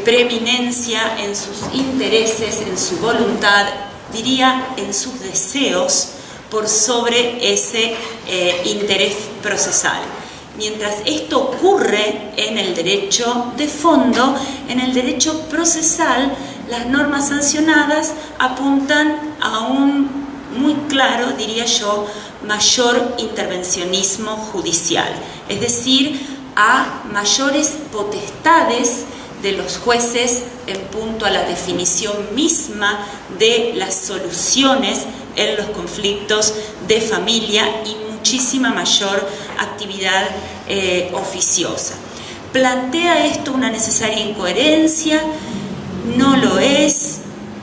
preeminencia en sus intereses, en su voluntad, diría en sus deseos, por sobre ese interés procesal. Mientras esto ocurre en el derecho de fondo, en el derecho procesal, las normas sancionadas apuntan a un muy claro, diría yo, mayor intervencionismo judicial, es decir, a mayores potestades de los jueces en punto a la definición misma de las soluciones en los conflictos de familia y muchísima mayor actividad oficiosa. ¿Plantea esto una necesaria incoherencia? No lo es.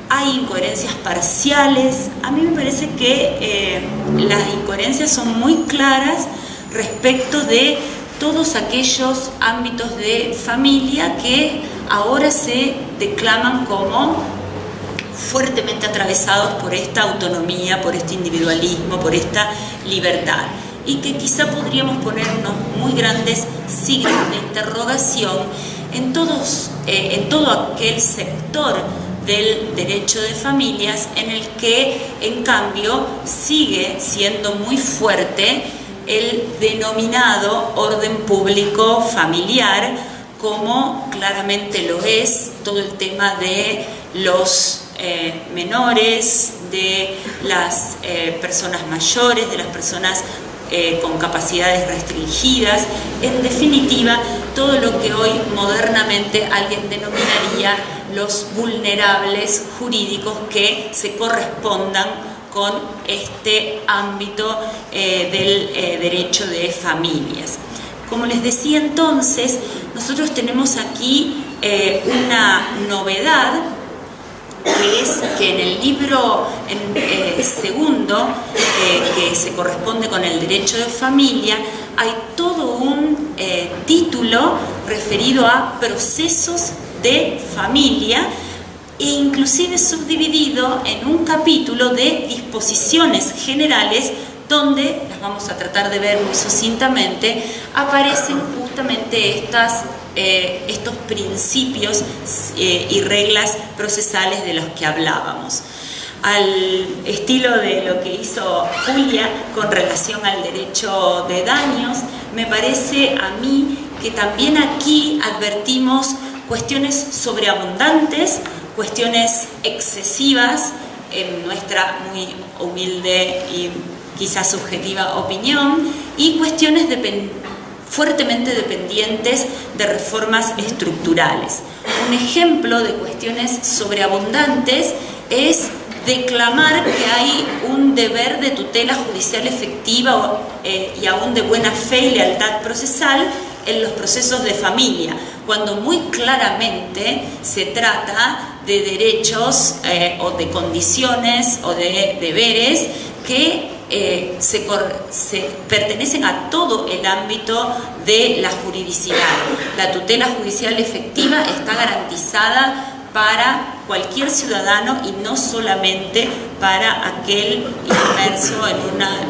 Hay incoherencias parciales. A mí me parece que las incoherencias son muy claras respecto de todos aquellos ámbitos de familia que ahora se declaman como fuertemente atravesados por esta autonomía, por este individualismo, por esta libertad, y que quizá podríamos poner unos muy grandes signos de interrogación en todo aquel sector del derecho de familias en el que, en cambio, sigue siendo muy fuerte el denominado orden público familiar, como claramente lo es todo el tema de los menores, de las personas mayores, de las personas con capacidades restringidas, en definitiva, todo lo que hoy modernamente alguien denominaría los vulnerables jurídicos que se correspondan con este ámbito del derecho de familias. Como les decía entonces, nosotros tenemos aquí una novedad, que es que en el libro segundo, que se corresponde con el derecho de familia, hay todo un título referido a procesos de familia e inclusive subdividido en un capítulo de disposiciones generales donde, las vamos a tratar de ver muy sucintamente, aparecen justamente estos principios y reglas procesales de los que hablábamos. Al estilo de lo que hizo Julia con relación al derecho de daños, me parece a mí que también aquí advertimos cuestiones sobreabundantes, cuestiones excesivas, en nuestra muy humilde y quizás subjetiva opinión, y cuestiones fuertemente dependientes de reformas estructurales. Un ejemplo de cuestiones sobreabundantes es declamar que hay un deber de tutela judicial efectiva y aún de buena fe y lealtad procesal en los procesos de familia, cuando muy claramente se trata de derechos o de condiciones o de deberes que se pertenecen a todo el ámbito de la juridicidad. La tutela judicial efectiva está garantizada para cualquier ciudadano y no solamente para aquel inmerso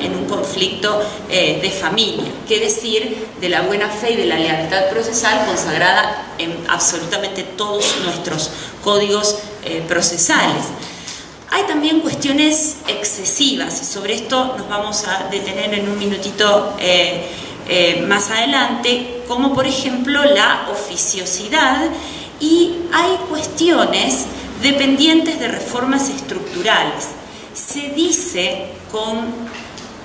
en un conflicto de familia. ¿Qué decir de la buena fe y de la lealtad procesal consagrada en absolutamente todos nuestros códigos procesales? Hay también cuestiones excesivas, y sobre esto nos vamos a detener en un minutito más adelante, como por ejemplo la oficiosidad, y hay cuestiones dependientes de reformas estructurales. Se dice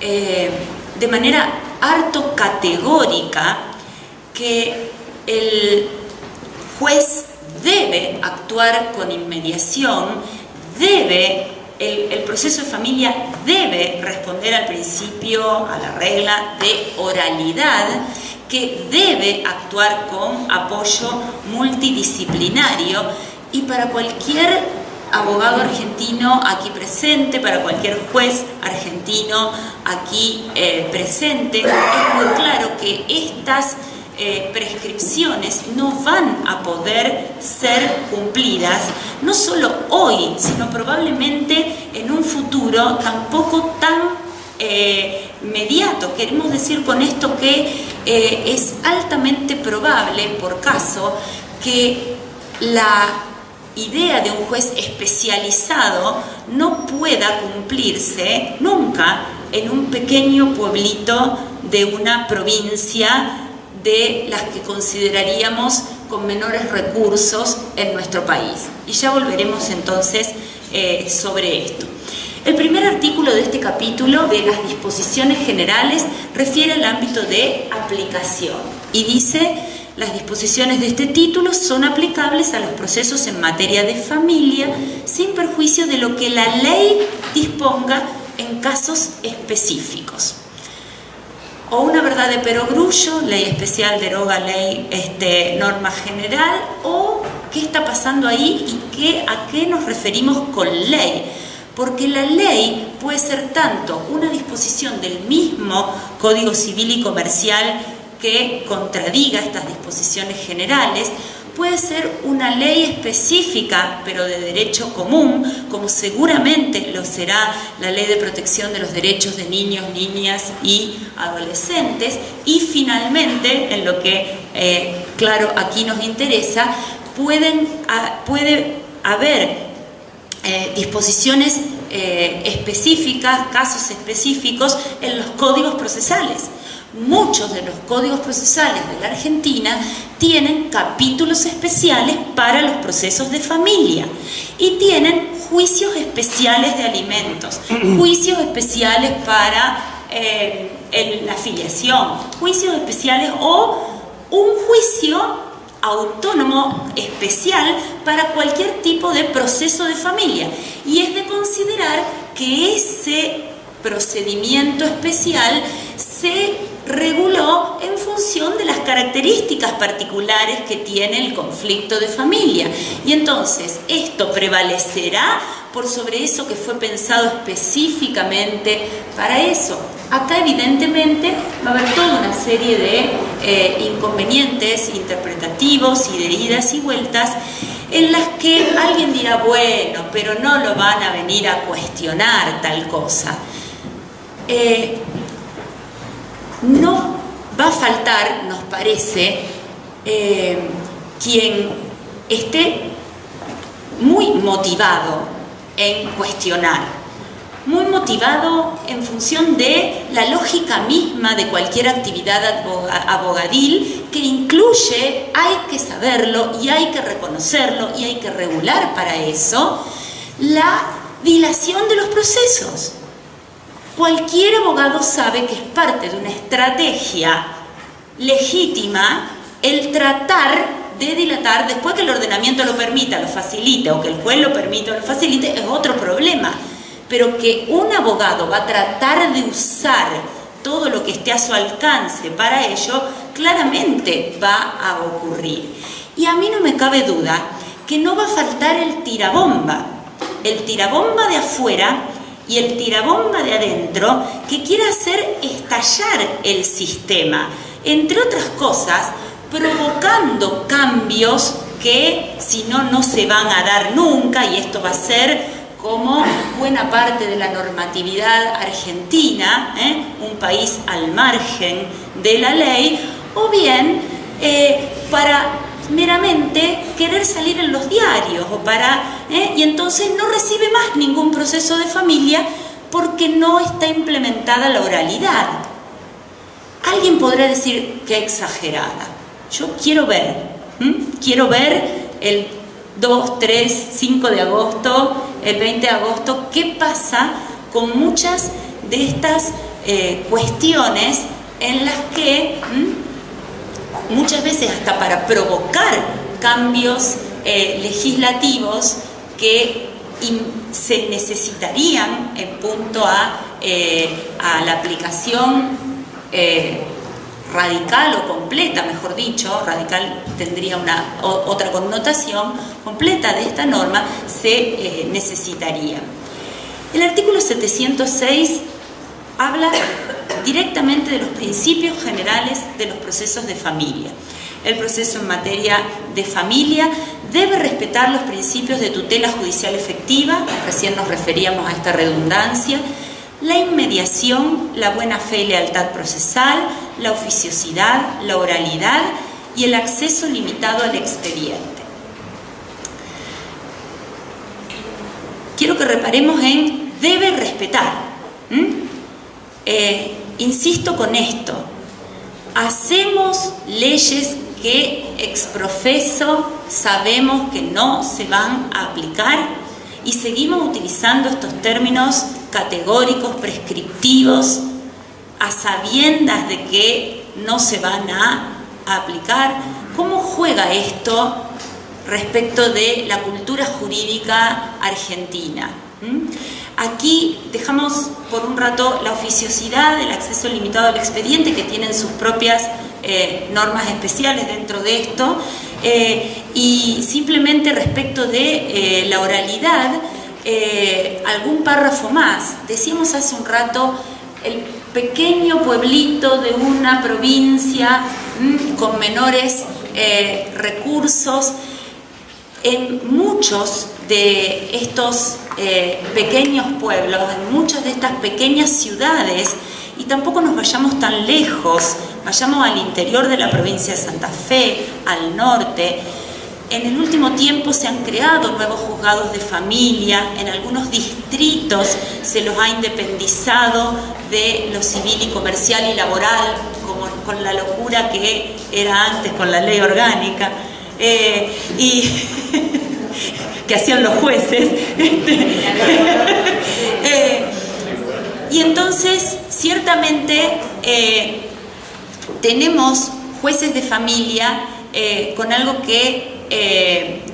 de manera harto categórica que el juez debe actuar con inmediación, el proceso de familia debe responder al principio, a la regla de oralidad, que debe actuar con apoyo multidisciplinario, y para cualquier abogado argentino aquí presente, para cualquier juez argentino aquí presente, es muy claro que estas prescripciones no van a poder ser cumplidas, no solo hoy, sino probablemente en un futuro tampoco tan inmediato. Queremos decir con esto que es altamente probable, por caso, que la idea de un juez especializado no pueda cumplirse nunca en un pequeño pueblito de una provincia de las que consideraríamos con menores recursos en nuestro país. Y ya volveremos entonces sobre esto. El primer artículo de este capítulo de las disposiciones generales refiere al ámbito de aplicación y dice: las disposiciones de este título son aplicables a los procesos en materia de familia sin perjuicio de lo que la ley disponga en casos específicos. O una verdad de perogrullo, ley especial deroga ley, norma general, o qué está pasando ahí y a qué nos referimos con ley. Porque la ley puede ser tanto una disposición del mismo Código Civil y Comercial que contradiga estas disposiciones generales, puede ser una ley específica, pero de derecho común, como seguramente lo será la Ley de Protección de los Derechos de Niños, Niñas y Adolescentes, y finalmente, en lo que, claro, aquí nos interesa, puede haber disposiciones específicas, casos específicos en los códigos procesales. Muchos de los códigos procesales de la Argentina tienen capítulos especiales para los procesos de familia y tienen juicios especiales de alimentos, juicios especiales para la filiación, juicios especiales o un juicio autónomo especial para cualquier tipo de proceso de familia. Y es de considerar que ese procedimiento especial se reguló en función de las características particulares que tiene el conflicto de familia. Y entonces esto prevalecerá por sobre eso que fue pensado específicamente para eso. Acá evidentemente va a haber toda una serie de inconvenientes interpretativos y de idas y vueltas en las que alguien dirá, bueno, pero no lo van a venir a cuestionar tal cosa. No va a faltar, nos parece, quien esté muy motivado en cuestionar, muy motivado en función de la lógica misma de cualquier actividad abogadil, que incluye, hay que saberlo y hay que reconocerlo y hay que regular para eso, la dilación de los procesos. Cualquier abogado sabe que es parte de una estrategia legítima el tratar de dilatar, después que el ordenamiento lo permita, lo facilite, o que el juez lo permita o lo facilite, es otro problema. Pero que un abogado va a tratar de usar todo lo que esté a su alcance para ello, claramente va a ocurrir. Y a mí no me cabe duda que no va a faltar el tirabomba de afuera y el tirabomba de adentro, que quiera hacer estallar el sistema, entre otras cosas, provocando cambios que si no, no se van a dar nunca, y esto va a ser como buena parte de la normatividad argentina, un país al margen de la ley, o bien para meramente querer salir en los diarios, o y entonces no recibe más ningún proceso de familia porque no está implementada la oralidad. Alguien podrá decir que exagerada. Yo quiero ver el 2, 3, 5 de agosto, el 20 de agosto, qué pasa con muchas de estas cuestiones en las que muchas veces hasta para provocar cambios legislativos que se necesitarían en punto a la aplicación radical o completa, mejor dicho, radical tendría otra connotación, completa de esta norma, se necesitaría. El artículo 706 habla directamente de los principios generales de los procesos de familia. El proceso en materia de familia debe respetar los principios de tutela judicial efectiva, recién nos referíamos a esta redundancia, la inmediación, la buena fe y lealtad procesal, la oficiosidad, la oralidad y el acceso limitado al expediente. Quiero que reparemos en debe respetar. Insisto con esto, hacemos leyes que exprofeso sabemos que no se van a aplicar y seguimos utilizando estos términos categóricos, prescriptivos, a sabiendas de que no se van a aplicar. ¿Cómo juega esto respecto de la cultura jurídica argentina? Aquí dejamos por un rato la oficiosidad, el acceso limitado al expediente, que tienen sus propias normas especiales dentro de esto, y simplemente respecto de la oralidad, algún párrafo más. Decíamos hace un rato el pequeño pueblito de una provincia con menores recursos. En muchos de estos pequeños pueblos, en muchas de estas pequeñas ciudades, y tampoco nos vayamos tan lejos, vayamos al interior de la provincia de Santa Fe, al norte. En el último tiempo se han creado nuevos juzgados de familia, en algunos distritos se los ha independizado de lo civil y comercial y laboral, como con la locura que era antes con la ley orgánica, y que hacían los jueces. Y entonces, ciertamente, tenemos jueces de familia con algo que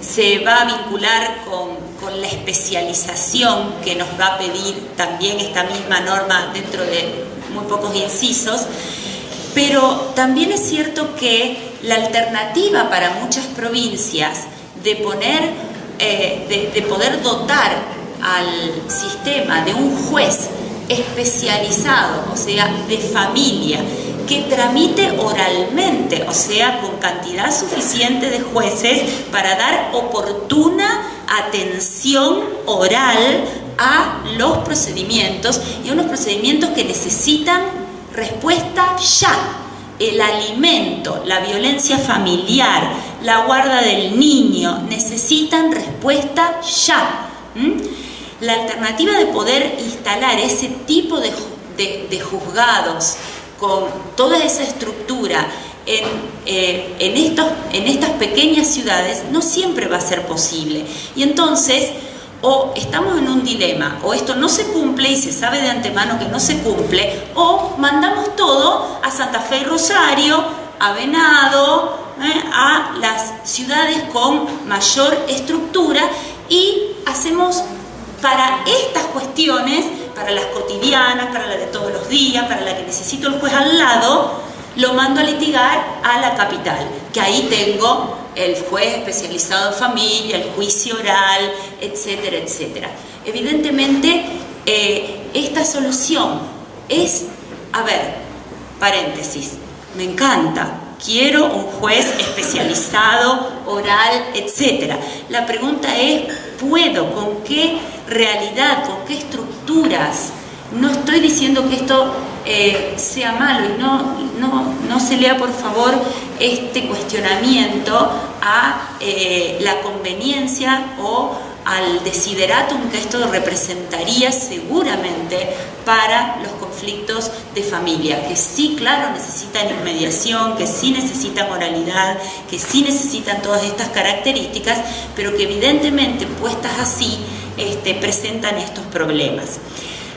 se va a vincular con la especialización que nos va a pedir también esta misma norma dentro de muy pocos incisos, pero también es cierto que la alternativa para muchas provincias de poder dotar al sistema de un juez especializado, o sea, de familia, que tramite oralmente, o sea, con cantidad suficiente de jueces para dar oportuna atención oral a los procedimientos y a unos procedimientos que necesitan respuesta ya. El alimento, la violencia familiar, la guarda del niño, necesitan respuesta ya. La alternativa de poder instalar ese tipo de juzgados con toda esa estructura en estas pequeñas ciudades no siempre va a ser posible. Y entonces, o estamos en un dilema, o esto no se cumple y se sabe de antemano que no se cumple, o mandamos todo a Santa Fe y Rosario, a Venado, a las ciudades con mayor estructura, y hacemos para estas cuestiones, para las cotidianas, para la de todos los días, para la que necesito el juez al lado, lo mando a litigar a la capital, que ahí tengo el juez especializado en familia, el juicio oral, etcétera, etcétera. Evidentemente, esta solución es, a ver, paréntesis, me encanta, quiero un juez especializado, oral, etcétera. La pregunta es, ¿puedo? ¿Con qué realidad? ¿Con qué estructuras? No estoy diciendo que esto sea malo, y no se lea por favor este cuestionamiento a la conveniencia o al desideratum que esto representaría seguramente para los conflictos de familia, que sí, claro, necesitan inmediación, que sí necesitan oralidad, que sí necesitan todas estas características, pero que evidentemente puestas así presentan estos problemas.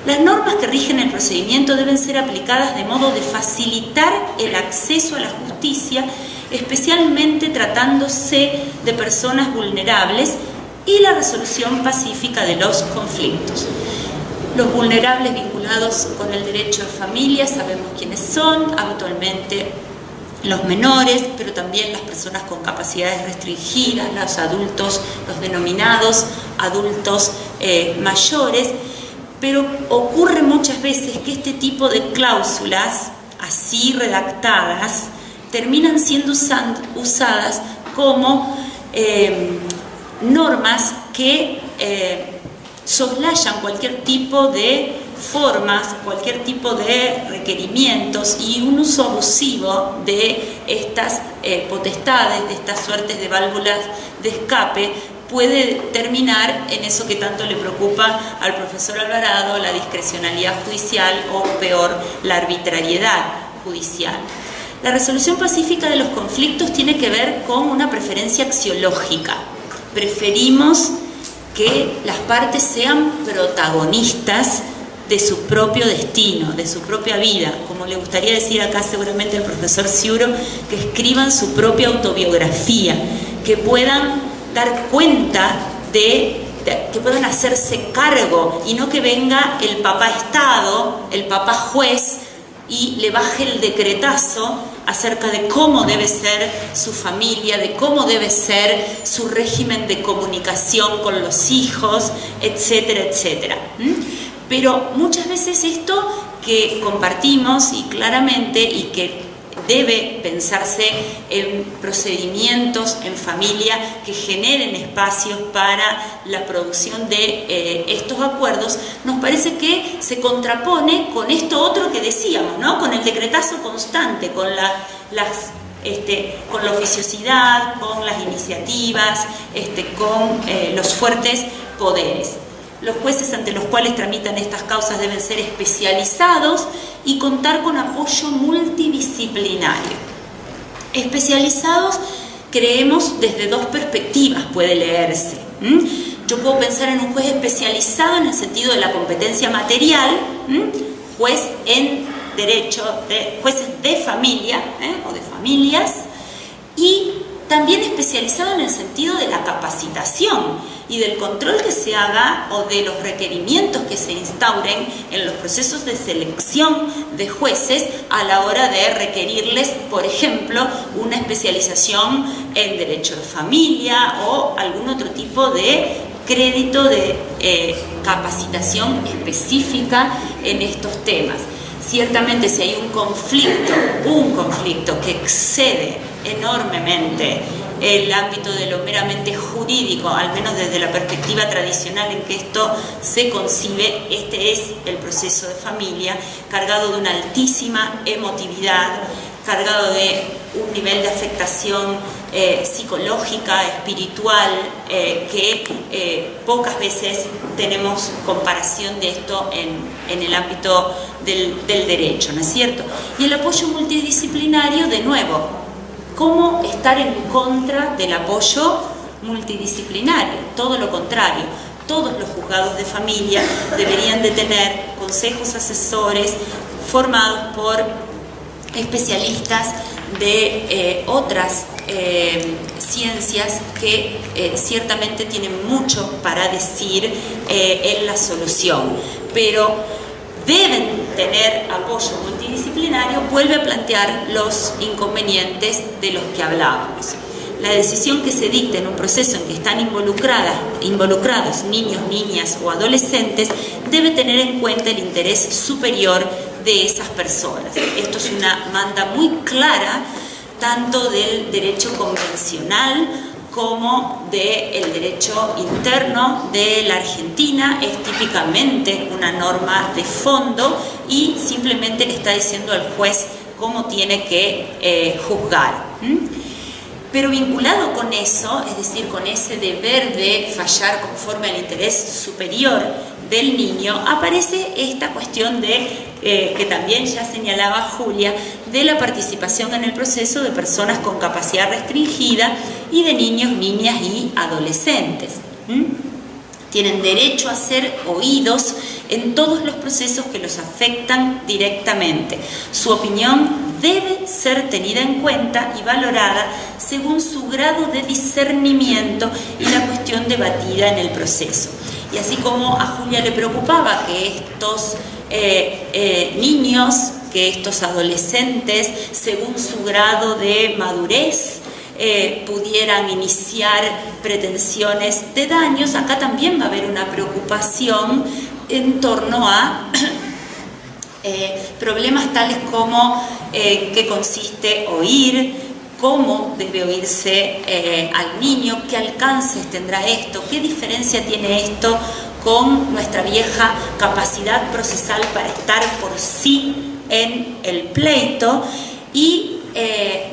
Las normas que rigen el procedimiento deben ser aplicadas de modo de facilitar el acceso a la justicia, especialmente tratándose de personas vulnerables, y la resolución pacífica de los conflictos. Los vulnerables vinculados con el derecho de familia sabemos quiénes son, habitualmente los menores, pero también las personas con capacidades restringidas, los adultos, los denominados adultos mayores. Pero ocurre muchas veces que este tipo de cláusulas, así redactadas, terminan siendo usadas como normas que soslayan cualquier tipo de formas, cualquier tipo de requerimientos, y un uso abusivo de estas potestades, de estas suertes de válvulas de escape, puede terminar en eso que tanto le preocupa al profesor Alvarado, la discrecionalidad judicial, o peor, la arbitrariedad judicial. La resolución pacífica de los conflictos tiene que ver con una preferencia axiológica. Preferimos que las partes sean protagonistas de su propio destino, de su propia vida, como le gustaría decir acá seguramente al profesor Ciuro, que escriban su propia autobiografía, que puedan dar cuenta que puedan hacerse cargo, y no que venga el papá Estado, el papá juez, y le baje el decretazo acerca de cómo debe ser su familia, de cómo debe ser su régimen de comunicación con los hijos, etcétera, etcétera. Pero muchas veces esto que compartimos y claramente, y que debe pensarse en procedimientos en familia que generen espacios para la producción de estos acuerdos, nos parece que se contrapone con esto otro que decíamos, ¿no? Con el decretazo constante, con la oficiosidad, con las iniciativas, con los fuertes poderes. Los jueces ante los cuales tramitan estas causas deben ser especializados y contar con apoyo multidisciplinario. Especializados, creemos, desde dos perspectivas puede leerse. Yo puedo pensar en un juez especializado en el sentido de la competencia material, juez en derecho, jueces de familia o de familias, y también especializado en el sentido de la capacitación y del control que se haga, o de los requerimientos que se instauren en los procesos de selección de jueces a la hora de requerirles, por ejemplo, una especialización en derecho de familia o algún otro tipo de crédito de capacitación específica en estos temas. Ciertamente, si hay un conflicto que excede enormemente el ámbito de lo meramente jurídico, al menos desde la perspectiva tradicional en que esto se concibe, este es el proceso de familia, cargado de una altísima emotividad, cargado de un nivel de afectación psicológica, espiritual, que pocas veces tenemos comparación de esto en el ámbito del derecho, ¿no es cierto? Y el apoyo multidisciplinario, de nuevo, ¿cómo estar en contra del apoyo multidisciplinario? Todo lo contrario. Todos los juzgados de familia deberían de tener consejos asesores formados por especialistas de otras ciencias que ciertamente tienen mucho para decir en la solución, pero deben tener apoyo multidisciplinario. Vuelve a plantear los inconvenientes de los que hablábamos. La decisión que se dicta en un proceso en que están involucrados niños, niñas o adolescentes debe tener en cuenta el interés superior de esas personas. Esto es una manda muy clara tanto del derecho convencional como del derecho interno de la Argentina. Es típicamente una norma de fondo y simplemente le está diciendo al juez cómo tiene que juzgar. Pero vinculado con eso, es decir, con ese deber de fallar conforme al interés superior del niño, aparece esta cuestión de, que también ya señalaba Julia, de la participación en el proceso de personas con capacidad restringida y de niños, niñas y adolescentes. Tienen derecho a ser oídos en todos los procesos que los afectan directamente. Su opinión debe ser tenida en cuenta y valorada según su grado de discernimiento y la cuestión debatida en el proceso. Y así como a Julia le preocupaba que estos niños, que estos adolescentes, según su grado de madurez, pudieran iniciar pretensiones de daños, acá también va a haber una preocupación en torno a problemas tales como qué consiste oír, cómo debe oírse al niño, qué alcances tendrá esto, qué diferencia tiene esto con nuestra vieja capacidad procesal para estar por sí en el pleito. Y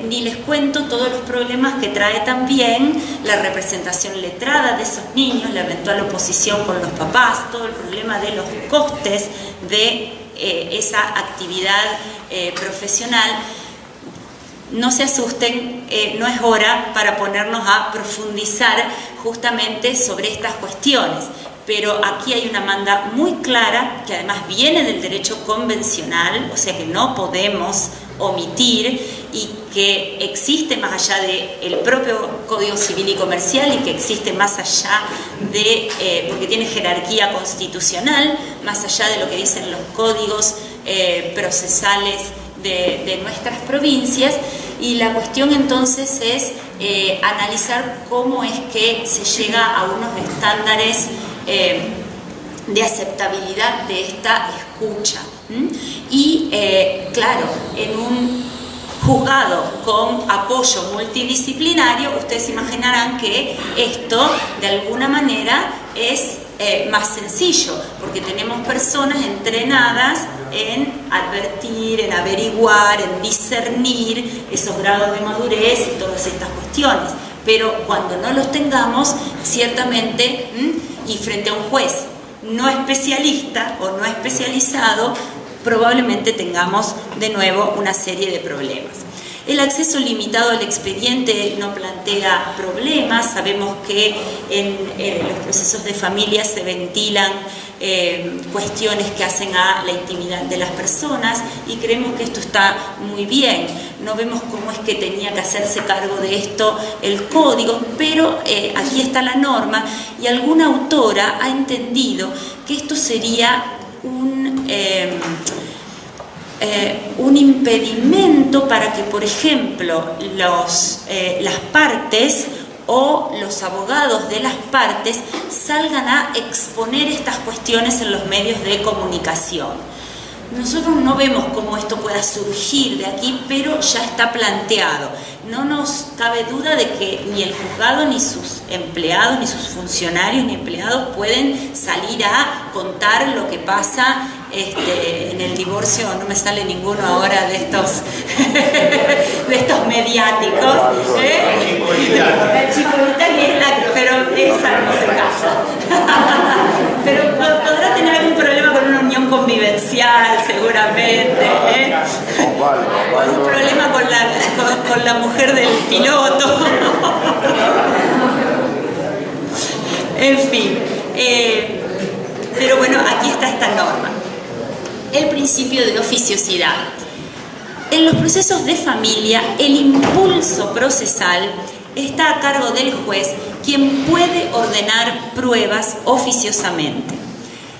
ni les cuento todos los problemas que trae también la representación letrada de esos niños, la eventual oposición con los papás, todo el problema de los costes de esa actividad profesional. No se asusten, no es hora para ponernos a profundizar justamente sobre estas cuestiones, pero aquí hay una manda muy clara que además viene del derecho convencional, o sea que no podemos omitir, y que existe más allá del propio Código Civil y Comercial, y que existe más allá de, porque tiene jerarquía constitucional, más allá de lo que dicen los códigos procesales de nuestras provincias. Y la cuestión entonces es analizar cómo es que se llega a unos estándares de aceptabilidad de esta escucha. Y claro, en un juzgado con apoyo multidisciplinario, ustedes imaginarán que esto de alguna manera es más sencillo, porque tenemos personas entrenadas en advertir, en averiguar, en discernir esos grados de madurez y todas estas cuestiones. Pero cuando no los tengamos, ciertamente, y frente a un juez no especialista o no especializado, probablemente tengamos de nuevo una serie de problemas. El acceso limitado al expediente no plantea problemas. Sabemos que en los procesos de familia se ventilan cuestiones que hacen a la intimidad de las personas, y creemos que esto está muy bien. No vemos cómo es que tenía que hacerse cargo de esto el código, pero aquí está la norma, y alguna autora ha entendido que esto sería un impedimento para que, por ejemplo, las partes o los abogados de las partes salgan a exponer estas cuestiones en los medios de comunicación. Nosotros no vemos cómo esto pueda surgir de aquí, pero ya está planteado. No nos cabe duda de que ni el juzgado, ni sus empleados, ni sus funcionarios, ni empleados pueden salir a contar lo que pasa en el divorcio. No me sale ninguno ahora de estos de estos mediáticos. La chicolita que es la, pero esa no se casa. Pero podrá tener algún problema con una unión convivencial, seguramente, o algún problema con la mujer del piloto. En fin, pero bueno, aquí está esta norma. El principio de oficiosidad. En los procesos de familia, el impulso procesal está a cargo del juez, quien puede ordenar pruebas oficiosamente.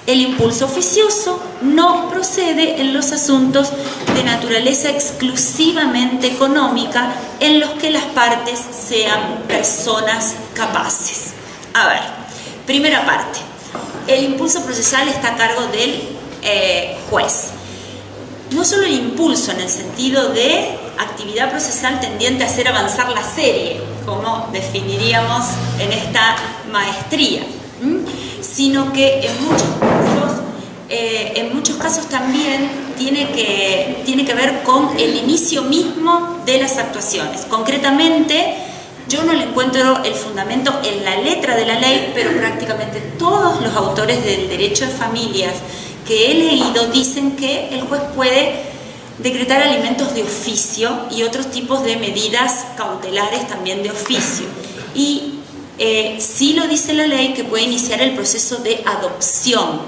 El impulso oficioso no procede en los asuntos de naturaleza exclusivamente económica en los que las partes sean personas capaces. A ver, primera parte. El impulso procesal está a cargo del juez. No solo el impulso en el sentido de actividad procesal tendiente a hacer avanzar la serie, como definiríamos en esta maestría, sino que en muchos casos también tiene que ver con el inicio mismo de las actuaciones. Concretamente, yo no le encuentro el fundamento en la letra de la ley, pero prácticamente todos los autores del derecho de familias que he leído dicen que el juez puede decretar alimentos de oficio y otros tipos de medidas cautelares también de oficio. Y sí lo dice la ley que puede iniciar el proceso de adopción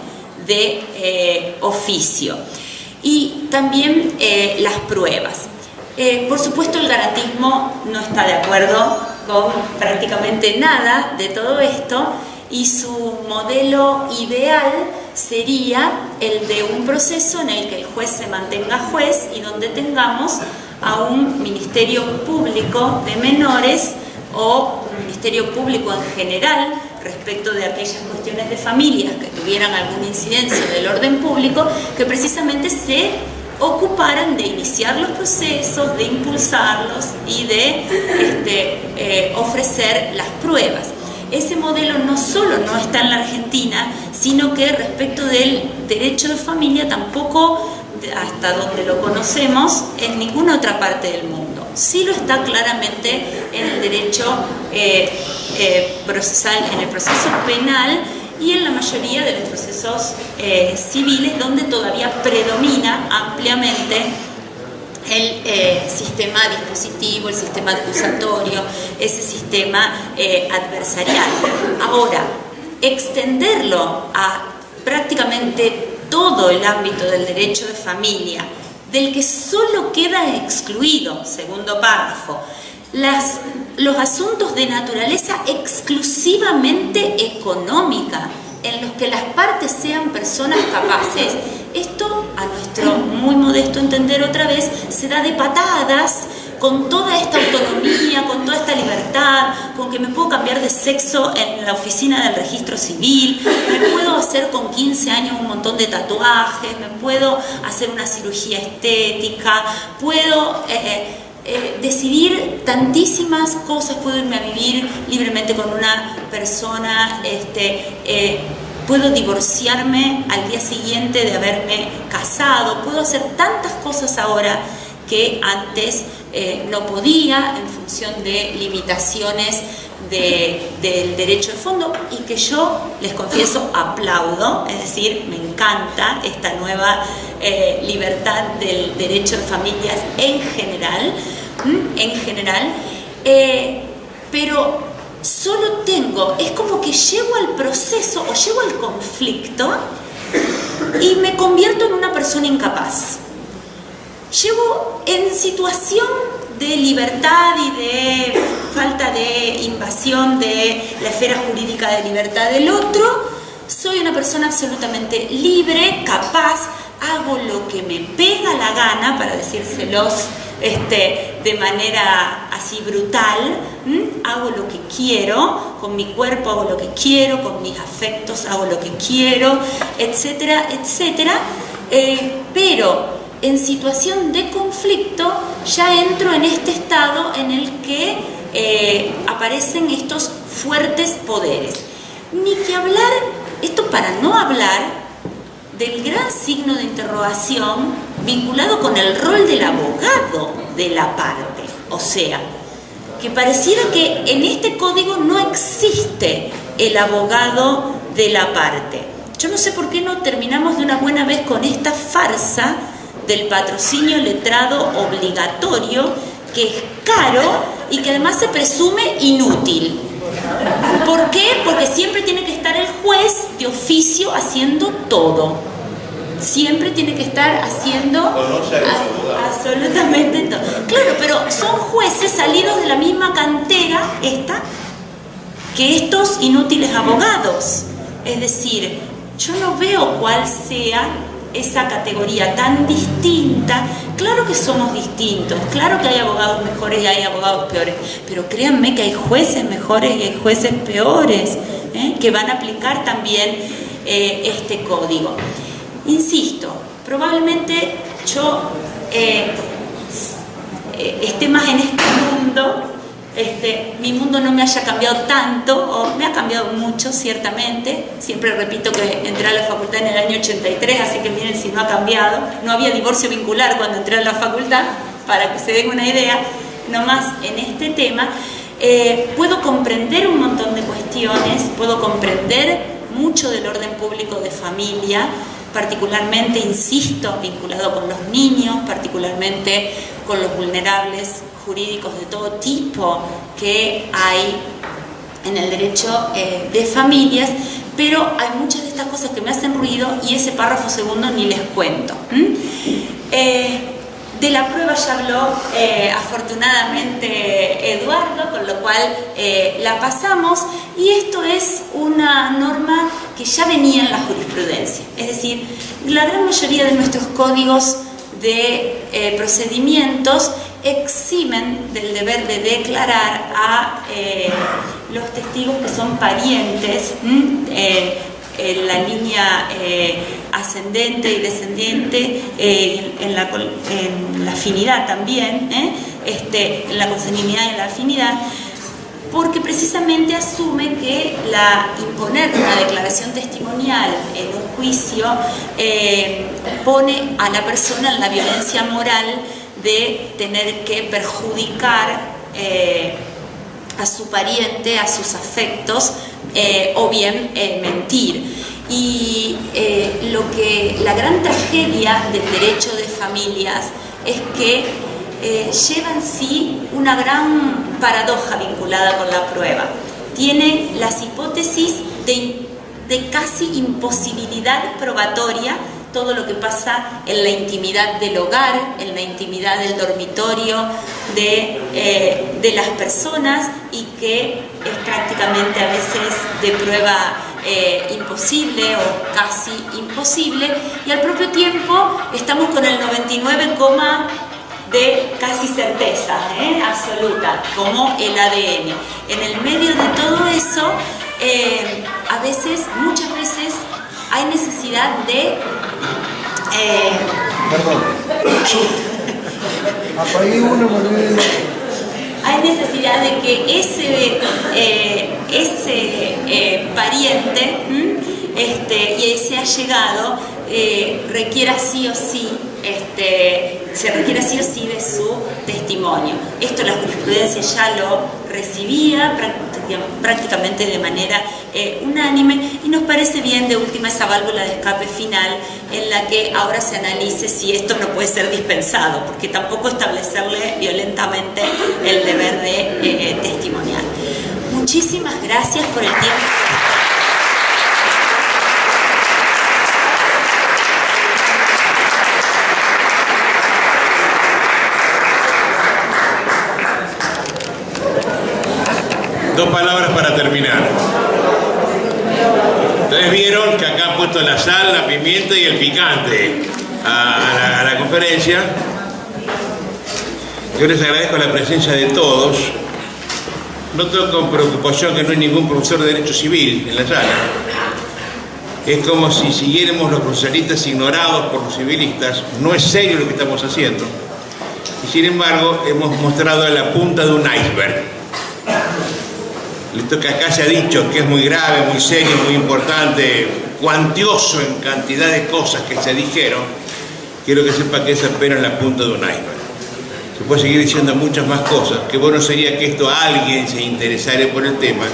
de oficio. Y también las pruebas. Por supuesto, el garantismo no está de acuerdo con prácticamente nada de todo esto, y su modelo ideal sería el de un proceso en el que el juez se mantenga juez y donde tengamos a un ministerio público de menores o un ministerio público en general respecto de aquellas cuestiones de familias que tuvieran alguna incidencia del orden público, que precisamente se ocuparan de iniciar los procesos, de impulsarlos y de ofrecer las pruebas. Ese modelo no solo no está en la Argentina, sino que respecto del derecho de familia tampoco, hasta donde lo conocemos, en ninguna otra parte del mundo. Sí lo está claramente en el derecho procesal, en el proceso penal y en la mayoría de los procesos civiles, donde todavía predomina ampliamente el sistema dispositivo, el sistema acusatorio, ese sistema adversarial. Ahora, extenderlo a prácticamente todo el ámbito del derecho de familia, del que solo queda excluido, segundo párrafo, los asuntos de naturaleza exclusivamente económica, en los que las partes sean personas capaces. Esto, a nuestro muy modesto entender otra vez, se da de patadas con toda esta autonomía, con toda esta libertad, con que me puedo cambiar de sexo en la oficina del registro civil, me puedo hacer con 15 años un montón de tatuajes, me puedo hacer una cirugía estética, puedo decidir tantísimas cosas, puedo irme a vivir libremente con una persona, puedo divorciarme al día siguiente de haberme casado, puedo hacer tantas cosas ahora que antes no podía en función de limitaciones del derecho de fondo, y que yo, les confieso, aplaudo, es decir, me encanta esta nueva libertad del derecho de familias en general, pero solo tengo, es como que llego al proceso o llego al conflicto y me convierto en una persona incapaz. Llego en situación de libertad y de falta de invasión de la esfera jurídica de libertad del otro. Soy una persona absolutamente libre, capaz, hago lo que me pega la gana, para decírselos de manera así brutal. Hago lo que quiero, con mi cuerpo hago lo que quiero, con mis afectos hago lo que quiero, etcétera, etcétera. Pero en situación de conflicto ya entro en este estado en el que aparecen estos fuertes poderes. Ni que hablar, esto para no hablar del gran signo de interrogación vinculado con el rol del abogado de la parte. O sea, que pareciera que en este código no existe el abogado de la parte. Yo no sé por qué no terminamos de una buena vez con esta farsa del patrocinio letrado obligatorio, que es caro y que además se presume inútil. ¿Por qué? Porque siempre tiene que estar el juez de oficio haciendo todo. Siempre tiene que estar haciendo absolutamente todo. Claro, pero son jueces salidos de la misma cantera que estos inútiles abogados. Es decir, yo no veo cuál sea esa categoría tan distinta. Claro que somos distintos, claro que hay abogados mejores y hay abogados peores, pero créanme que hay jueces mejores y hay jueces peores, que van a aplicar también este código. Insisto, probablemente yo esté más en este mundo, mi mundo no me haya cambiado tanto, o me ha cambiado mucho, ciertamente. Siempre repito que entré a la facultad en el año 83, así que miren si no ha cambiado. No había divorcio vincular cuando entré a la facultad, para que se den una idea. Nomás en este tema puedo comprender un montón de cuestiones, puedo comprender mucho del orden público de familia, particularmente, insisto, vinculado con los niños, particularmente con los vulnerables jurídicos de todo tipo que hay en el derecho de familias, pero hay muchas de estas cosas que me hacen ruido y ese párrafo segundo ni les cuento. De la prueba ya habló afortunadamente Eduardo, con lo cual la pasamos, y esto es una norma que ya venía en la jurisprudencia. Es decir, la gran mayoría de nuestros códigos de procedimientos eximen del deber de declarar a los testigos que son parientes, en la línea ascendente y descendiente, en la afinidad también, en la consanguinidad y en la afinidad, porque precisamente asume que imponer una declaración testimonial en un juicio pone a la persona en la violencia moral de tener que perjudicar a su pariente, a sus afectos, o bien mentir. Y la gran tragedia del derecho de familias es que lleva en sí una gran paradoja vinculada con la prueba. Tiene las hipótesis de casi imposibilidad probatoria, todo lo que pasa en la intimidad del hogar, en la intimidad del dormitorio de las personas, y que es prácticamente a veces de prueba imposible o casi imposible, y al propio tiempo estamos con el 99, de casi certeza absoluta, como el ADN. En el medio de todo eso, a veces, muchas veces, hay necesidad de... hay necesidad de que ese pariente y ese allegado requiera sí o sí, se requiere sí o sí de su testimonio. Esto la jurisprudencia ya lo recibía prácticamente de manera unánime, y nos parece bien de última esa válvula de escape final en la que ahora se analice si esto no puede ser dispensado, porque tampoco establecerle violentamente el deber de testimoniar. Muchísimas gracias por el tiempo. Dos palabras para terminar. Ustedes vieron que acá han puesto la sal, la pimienta y el picante a la conferencia. Yo les agradezco la presencia de todos. Noto con preocupación que no hay ningún profesor de Derecho Civil en la sala. Es como si siguiéramos los procesalistas ignorados por los civilistas. No es serio lo que estamos haciendo. Y sin embargo, hemos mostrado la punta de un iceberg. Esto que acá se ha dicho, que es muy grave, muy serio, muy importante, cuantioso en cantidad de cosas que se dijeron, quiero que sepa que es apenas la punta de un iceberg. Se puede seguir diciendo muchas más cosas. Qué bueno sería que esto alguien se interesara por el tema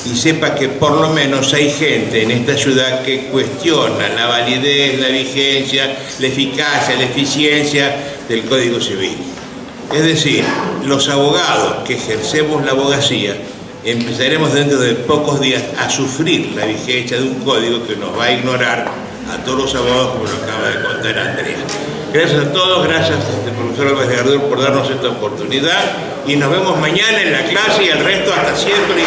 y sepa que por lo menos hay gente en esta ciudad que cuestiona la validez, la vigencia, la eficacia, la eficiencia del Código Civil. Es decir, los abogados que ejercemos la abogacía empezaremos dentro de pocos días a sufrir la vigencia de un código que nos va a ignorar a todos los abogados, como lo acaba de contar Andrea. Gracias a todos, gracias profesor Álvarez de Gardel por darnos esta oportunidad y nos vemos mañana en la clase y el resto hasta siempre.